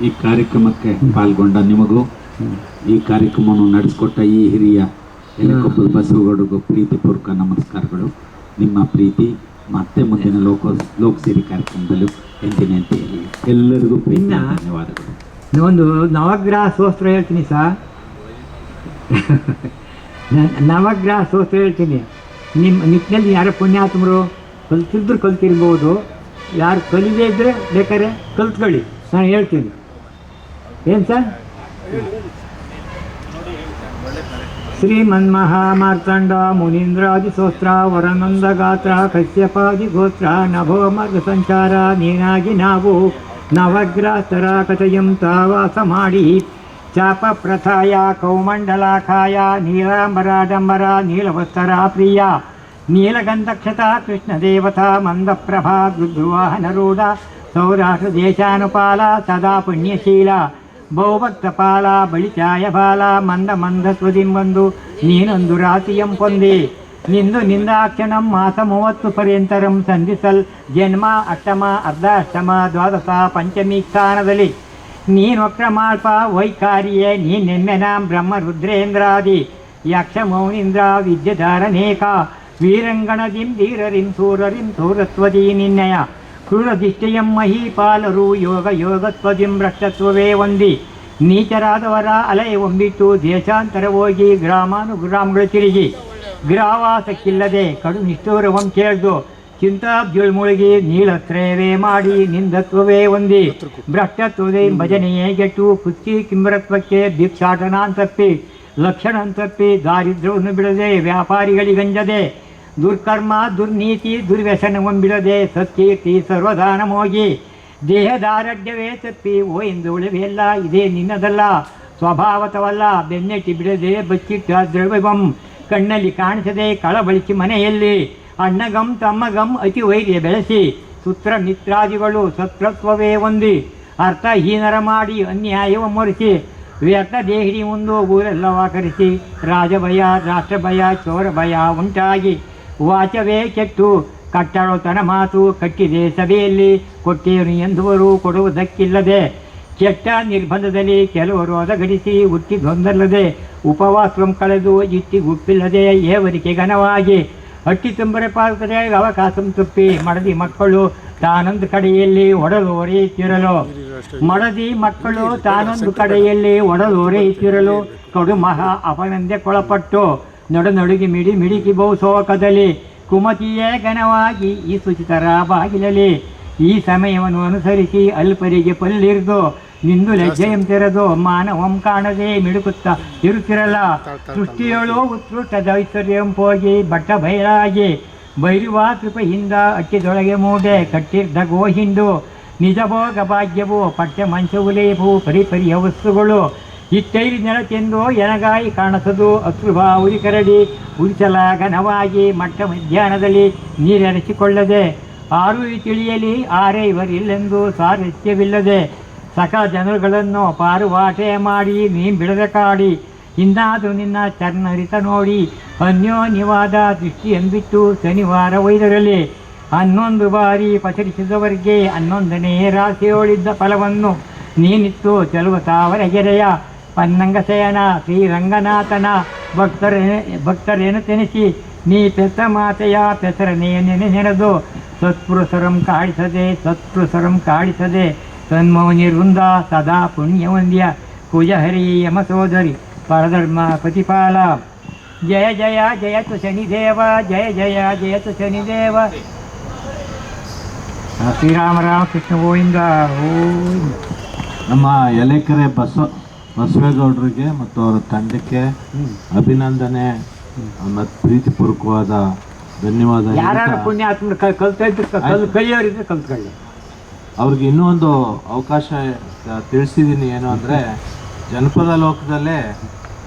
Speaker 2: ಈ ಕಾರ್ಯಕ್ರಮಕ್ಕೆ ಪಾಲ್ಗೊಂಡ ನಿಮಗೂ, ಈ ಕಾರ್ಯಕ್ರಮವನ್ನು ನಡೆಸಿಕೊಟ್ಟ ಈ ಹಿರಿಯ ಎಲೆಕೊಪ್ಪದ ಬಸವಗೌಡರಿಗೂ ಪ್ರೀತಿಪೂರ್ವಕ ನಮಸ್ಕಾರಗಳು. ನಿಮ್ಮ ಪ್ರೀತಿ ಮತ್ತೆ ಮುಂದಿನ ಲೋಕಸೇರಿ ಕಾರ್ಯಕ್ರಮದಲ್ಲೂ ಎಂದಿನ ಅಂತ ಹೇಳಿ ಎಲ್ಲರಿಗೂ ಪ್ರೀತಿ ಧನ್ಯವಾದಗಳು.
Speaker 1: ಒಂದು ನವಗ್ರಹ ಸ್ತೋತ್ರ ಹೇಳ್ತೀನಿ ಸರ್, ನವಗ್ರಹ ಸ್ತೋತ್ರ ಹೇಳ್ತೀನಿ. ನಿಮ್ಮ ನಿಟ್ಟಿನಲ್ಲಿ ಯಾರೋ ಪುಣ್ಯಾತ್ಮರು ಕಲ್ತಿರ್ಬೋದು, ಯಾರು ಕಲಿದೇ ಇದ್ದರೆ ಬೇಕಾದ್ರೆ ಕಲ್ತ್ಕೊಳ್ಳಿ, ನಾನು ಹೇಳ್ತೀನಿ. ಏನು ಸರ್? ಶ್ರೀಮನ್ಮಹಾಮಾರ್ತಾಂಡ ಮುನೀಂದ್ರಾದಿ ಸ್ತೋತ್ರ, ವರನಂದ ಗಾತ್ರ ಕಶ್ಯಪಾದಿ ಗೋತ್ರ, ನಭೋ ಮಾರ್ಗ ಸಂಚಾರ ನೀನಾಗಿ ನಾವು ನವಗ್ರಹಸ್ಥರ ಕಥೆಯಂ ತಾವಾಸ ಮಾಡಿ, ಚಾಪ ಪ್ರಥಾಯ ಕೌಮಂಡಲಾಖಾಯ ನೀಲಾಂಬರಾಡಂಬರ ನೀಲವತ್ತರ ಪ್ರಿಯ, ನೀಲಗಂಧಕ್ಷತ ಕೃಷ್ಣದೇವತಾ ಮಂದಪ್ರಭಾ ರುದ್ರವಾಹನರೂಢ, ಸೌರಾಷ್ಟ್ರ ದೇಶಾನುಪಾಲ ಸದಾ ಪುಣ್ಯಶೀಲ, ಬಹುಭಕ್ತಪಾಲ ಬಳಿಚಾಯ ಬಾಲ, ಮಂದ ಸ್ವದಿಂಬಂದು ನೀನೊಂದು ರಾತಿಯಂ ಪೊಂದಿ, ನಿಂದಾಕ್ಷಣಂ ಮಾಸ 30 ಪರ್ಯಂತರಂ ಸಂಧಿಸಲ್, ಜನ್ಮ ಅಷ್ಟಮ ಅರ್ಧಾಷ್ಟಮ ದ್ವಾದಶ ಪಂಚಮಿ ಸ್ಥಾನದಲ್ಲಿ, ನೀನೊಕ್ರಮಾಲ್ಪ ವೈಕಾರಿಯೇ ನೀನೆಮ್ಮೆನಾಂ ಬ್ರಹ್ಮ ರುದ್ರೇಂದ್ರಾದಿ, ಯಕ್ಷ ಮೌನೀಂದ್ರ ವಿದ್ಯಧಾರನೇಕ, ವೀರಂಗಣದಿಂ ಧೀರರಿಂ ಸೂರರಿಂ ಸೂರತ್ವದೀ ನಿನ್ನಯ, ಕ್ರೂರದಿಷ್ಟಯಂ ಮಹೀಪಾಲರು ಯೋಗತ್ವದಿಂ ಭ್ರಷ್ಟತ್ವವೇ ಹೊಂದಿ, ನೀಚರಾದವರ ಅಲೆಯ ಒಂಬಿಟ್ಟು ದೇಶಾಂತರ ಹೋಗಿ ಗ್ರಾಮಾನುಗ್ರಾಮಗಳು ತಿರುಗಿ, ಗೃಹವಾಸಕ್ಕಿಲ್ಲದೆ ಕಡು ನಿಷ್ಠೂರವಂ ಕೇಳ್ದು ಚಿಂತಾಬ್ಜುಳ್ ಮುಳುಗಿ ನೀಳತ್ರಯವೇ ಮಾಡಿ ನಿಂದತ್ವವೇ ಹೊಂದಿ ಭ್ರಷ್ಟತ್ವದೇ ಭಜನೆಯೇ ಗೆಟ್ಟು ಕುಚ್ಚಿ ಕಿಂಬರತ್ವಕ್ಕೆ ಭಿಕ್ಷಾಟನಾಂತಪ್ಪಿ ಲಕ್ಷಣಂತಪ್ಪಿ ದಾರಿದ್ರ್ಯವನ್ನು ಬಿಡದೆ ವ್ಯಾಪಾರಿಗಳಿಗಂಜದೆ ದುರ್ಕರ್ಮ ದುರ್ನೀತಿ ದುರ್ವ್ಯಸನವಂ ಬಿಡದೆ ಸತ್ಕೀರ್ತಿ ಸರ್ವದಾನ ಮೋಗಿ ದೇಹದಾರಢ್ಯವೇ ತಪ್ಪಿ ಓ ಎಂದು ಉಳಿವೆಲ್ಲ ಇದೇ ನಿನ್ನದಲ್ಲ ಸ್ವಭಾವತವಲ್ಲ ಬೆನ್ನೆಟ್ಟಿ ಬಿಡದೆ ಬಚ್ಚಿಟ್ಟ ದ್ರವ್ಯವಂ ಕಣ್ಣಲ್ಲಿ ಕಾಣಿಸದೆ ಕಳಬಳಿಸಿ ಮನೆಯಲ್ಲಿ ಅಣ್ಣಗಂ ತಮ್ಮಗಂ ಅತಿ ವೈರ್ಯ ಬೆಳೆಸಿ ಸುತ್ರ ಮಿತ್ರಾದಿಗಳು ಸತ್ರತ್ವವೇ ಹೊಂದಿ ಅರ್ಥಹೀನರ ಮಾಡಿ ಅನ್ಯಾಯವ ಮೊರಿಸಿ ವ್ಯರ್ಥ ದೇಹಿಡಿ ಮುಂದು ಊರೆಲ್ಲವಾಕರಿಸಿ ರಾಜಭಯ ರಾಷ್ಟ್ರಭಯ ಚೋರ ಭಯ ಉಂಟಾಗಿ ವಾಚವೇ ಕೆಟ್ಟು ಕಟ್ಟಳತನ ಮಾತು ಕಟ್ಟಿದೆ ಸಭೆಯಲ್ಲಿ ಕೊಟ್ಟೇನು ಎಂದುವರು ಕೊಡುವುದಕ್ಕಿಲ್ಲದೆ ಕೆಟ್ಟ ನಿರ್ಬಂಧದಲ್ಲಿ ಕೆಲವರು ಅದಗಡಿಸಿ ಹುಟ್ಟಿದೊಂದಲ್ಲದೆ ಉಪವಾಸಂ ಕಳೆದು ಇಟ್ಟಿ ಗುಪ್ಪಿಲ್ಲದೆ ಏವರಿಗೆ ಘನವಾಗಿ ಹಟ್ಟಿ ತುಂಬರೆ ಪಾಲ್ಕದೆ ಅವಕಾಶಂ ತುಪ್ಪಿ ಮಡದಿ ಮಕ್ಕಳು ತಾನೊಂದು ಕಡೆಯಲ್ಲಿ ಒಡಲು ಹೊರೆಯುತ್ತಿರಲು ಮಡದಿ ಮಕ್ಕಳು ತಾನೊಂದು ಕಡೆಯಲ್ಲಿ ಒಡಲು ಹೊರೆಯುತ್ತಿರಲು ಕಡು ಮಹಾ ಅಪನಂದಕ್ಕೊಳಪಟ್ಟು ನಡುಗಿ ಮಿಡಿಕಿ ಬಹುಸೋಕದಲ್ಲಿ ಕುಮತಿಯೇ ಘನವಾಗಿ ಈ ಸುಚಿತರ ಬಾಗಿಲಲ್ಲಿ ಈ ಸಮಯವನ್ನು ಅನುಸರಿಸಿ ಅಲ್ಪರಿಗೆ ಪಲ್ಲಿರಿದು ನಿಂದು ಲಜ್ಜೆಯಂ ತೆರೆದು ಮಾನವಂ ಕಾಣದೆ ಮಿಡುಕುತ್ತ ಇರುತ್ತಿರಲ್ಲ ಸೃಷ್ಟಿಯಳು ಉತ್ಕೃಷ್ಟ ಐಶ್ವರ್ಯಂ ಹೋಗಿ ಬಟ್ಟ ಬಯಲಾಗಿ ಬೈರುವ ಕೃಪೆಯಿಂದ ಅಟ್ಟಿದೊಳಗೆ ಮೂಡೆ ಕಟ್ಟಿದ್ದ ಗೋಹಿಂಡು ನಿಜಭೋಗ ಭಾಗ್ಯವು ಪಠ್ಯ ಮಂಚವುಲೇಭು ಪರಿಪರಿಯ ವಸ್ತುಗಳು ಇತ್ತೈರಿ ನೆಲತೆಂದು ಎನಗಾಯಿ ಕಾಣಿಸದು ಅಶ್ರುಭಾ ಉರಿ ಕರಡಿ ಉರಿಸಲ ಘನವಾಗಿ ಮಟ್ಟ ಮಧ್ಯಾಹ್ನದಲ್ಲಿ ನೀರೆರೆಸಿಕೊಳ್ಳದೆ ಆರು ತಿಳಿಯಲಿ ಆರೇ ಇವರಿಲ್ಲೆಂದು ಸಾರಥ್ಯವಿಲ್ಲದೆ ಸಕಲ ಜನರುಗಳನ್ನು ಪಾರುವಾಟೆ ಮಾಡಿ ನೀ ಬಿಡದ ಕಾಡಿ ಇನ್ನಾದರೂ ನಿನ್ನ ಚರ್ನರಿತ ನೋಡಿ ಅನ್ಯೋನ್ಯವಾದ ದೃಷ್ಟಿಯಂಬಿಟ್ಟು ಶನಿವಾರ ಒಯ್ದರಲ್ಲಿ 11 ಬಾರಿ ಪಚರಿಸಿದವರಿಗೆ 11ನೇ ರಾಶಿಯೋಳಿದ್ದ ಫಲವನ್ನು ನೀನಿತ್ತು ಚೆಲುವತಾವರಗೆರೆಯ ಪನ್ನಂಗಸೇನ ಶ್ರೀರಂಗನಾಥನ ಭಕ್ತರೇನು ತೆನಿಸಿ ನೀ ಪೆತ್ತ ಮಾತೆಯ ಪೆಸರನೇ ನೆನೆದು ಸತ್ಪುರುಷರಂ ಕಾಡಿಸದೆ ತನ್ಮೌನಿ ವೃಂದ ಸದಾ ಪುಣ್ಯವಂದ್ಯ ಕುಜಹರಿ ಯಮಸೋದರಿ ಪರಧರ್ಮ ಪ್ರತಿಪಾಲ ಜಯ ಜಯ ಜಯತು ಶನಿದೇವ ಜಯ ಜಯ ಜಯತು ಶನಿದೇವ ಶ್ರೀರಾಮ ರಾಮಕೃಷ್ಣ ಗೋವಿಂದ ಗೋವಿಂದ.
Speaker 8: ನಮ್ಮ ಎಲೆಕೆರೆ ಬಸವೇಗೌಡರಿಗೆ ಮತ್ತು ಅವರ ತಂಡಕ್ಕೆ ಅಭಿನಂದನೆ ಮತ್ತು ಪ್ರೀತಿಪೂರ್ವಕವಾದ ಧನ್ಯವಾದ.
Speaker 1: ಯಾರು ಪುಣ್ಯಾತ್ಮರು ಕಲ್ತಾ ಇದ್ರು ಕಲಿಯೋರಿದ್ರೆ ಕಲ್ತ್ಕೊಳ್ಳಿ.
Speaker 8: ಅವ್ರಿಗೆ ಇನ್ನೂ ಒಂದು ಅವಕಾಶ ತಿಳಿಸಿದ್ದೀನಿ, ಏನು ಅಂದರೆ ಜನಪದ ಲೋಕದಲ್ಲೇ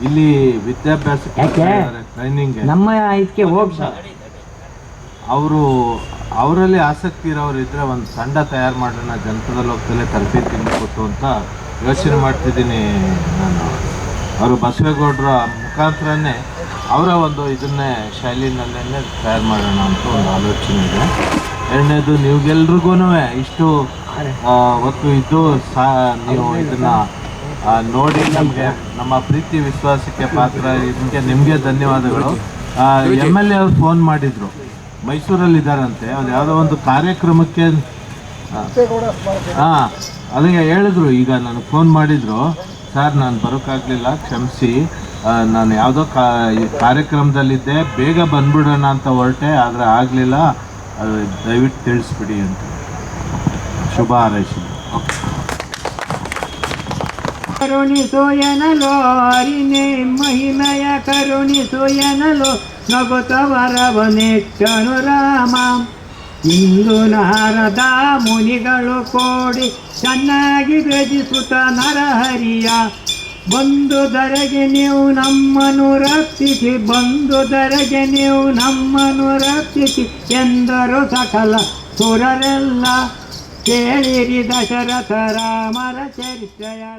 Speaker 8: ಇಲ್ಲಿ ವಿದ್ಯಾಭ್ಯಾಸ ಟ್ರೈನಿಂಗ್
Speaker 1: ನಮ್ಮ ಇದಕ್ಕೆ ಹೋಗಿ
Speaker 8: ಅವರಲ್ಲಿ ಆಸಕ್ತಿ ಇರೋರು ಇದ್ದರೆ ಒಂದು ತಂಡ ತಯಾರು ಮಾಡೋಣ, ಜನಪದ ಲೋಕದಲ್ಲೇ ತರಬೇತಿ ಕೊಟ್ಟು ಅಂತ ಯೋಚನೆ ಮಾಡ್ತಿದ್ದೀನಿ ನಾನು. ಅವರು ಬಸವೇಗೌಡರ ಮುಖಾಂತರನೇ ಅವರ ಒಂದು ಇದನ್ನೇ ಶೈಲಿನಲ್ಲೇ ತಯಾರು ಮಾಡೋಣ ಅಂತ ಒಂದು ಆಲೋಚನೆ ಇದೆ. ಎರಡನೇದು, ನೀವುಗೆಲ್ರಿಗೂ ಇಷ್ಟು ಹೊತ್ತು ಇದ್ದು ನೀವು ಇದನ್ನು ನೋಡಿ ನಮಗೆ ನಮ್ಮ ಪ್ರೀತಿ ವಿಶ್ವಾಸಕ್ಕೆ ಪಾತ್ರ ಇದಕ್ಕೆ ನಿಮಗೆ ಧನ್ಯವಾದಗಳು. MLA ಅವ್ರು ಫೋನ್ ಮಾಡಿದರು, ಮೈಸೂರಲ್ಲಿ ಇದ್ದಾರಂತೆ, ಅದು ಯಾವುದೋ ಒಂದು ಕಾರ್ಯಕ್ರಮಕ್ಕೆ ಅದಕ್ಕೆ ಹೇಳಿದ್ರು. ಈಗ ನನಗೆ ಫೋನ್ ಮಾಡಿದರು, ಸರ್ ನಾನು ಬರೋಕ್ಕಾಗಲಿಲ್ಲ, ಕ್ಷಮಿಸಿ, ನಾನು ಯಾವುದೋ ಕಾರ್ಯಕ್ರಮದಲ್ಲಿದ್ದೆ, ಬೇಗ ಬಂದ್ಬಿಡೋಣ ಅಂತ ಹೊರಟೆ, ಆದರೆ ಆಗಲಿಲ್ಲ, ಅದು ದಯವಿಟ್ಟು ತಿಳಿಸ್ಬಿಡಿ ಅಂತ ಶುಭ ಹಾರೈಸಿದೆ.
Speaker 1: ಕರುಣಿಸೋಯನಲೋ ಅರಿನೇ ಮಹಿಮೆಯ ಕರುಣಿಸೋಯನಲೋ ನಗುತ್ತವರವನೆಟ್ಟನು ರಾಮ. ಇಂದು ನಾರದ ಮುನಿಗಳು ಕೋಡಿ ಚೆನ್ನಾಗಿ ಭಜಿಸುತ್ತ ನರಹರಿಯ ಬಂದುದರೆಗೆ ನೀವು ನಮ್ಮನ್ನು ರಕ್ಷಿಸಿ, ಬಂದುದರೆಗೆ ನೀವು ನಮ್ಮನ್ನು ರಕ್ಷಿಸಿ ಎಂದರು ಸಕಲ ಸುರರೆಲ್ಲ. ಕೇಳಿರಿ ದಶರಥ ರಾಮರ ಚರಿತ್ರೆಯ.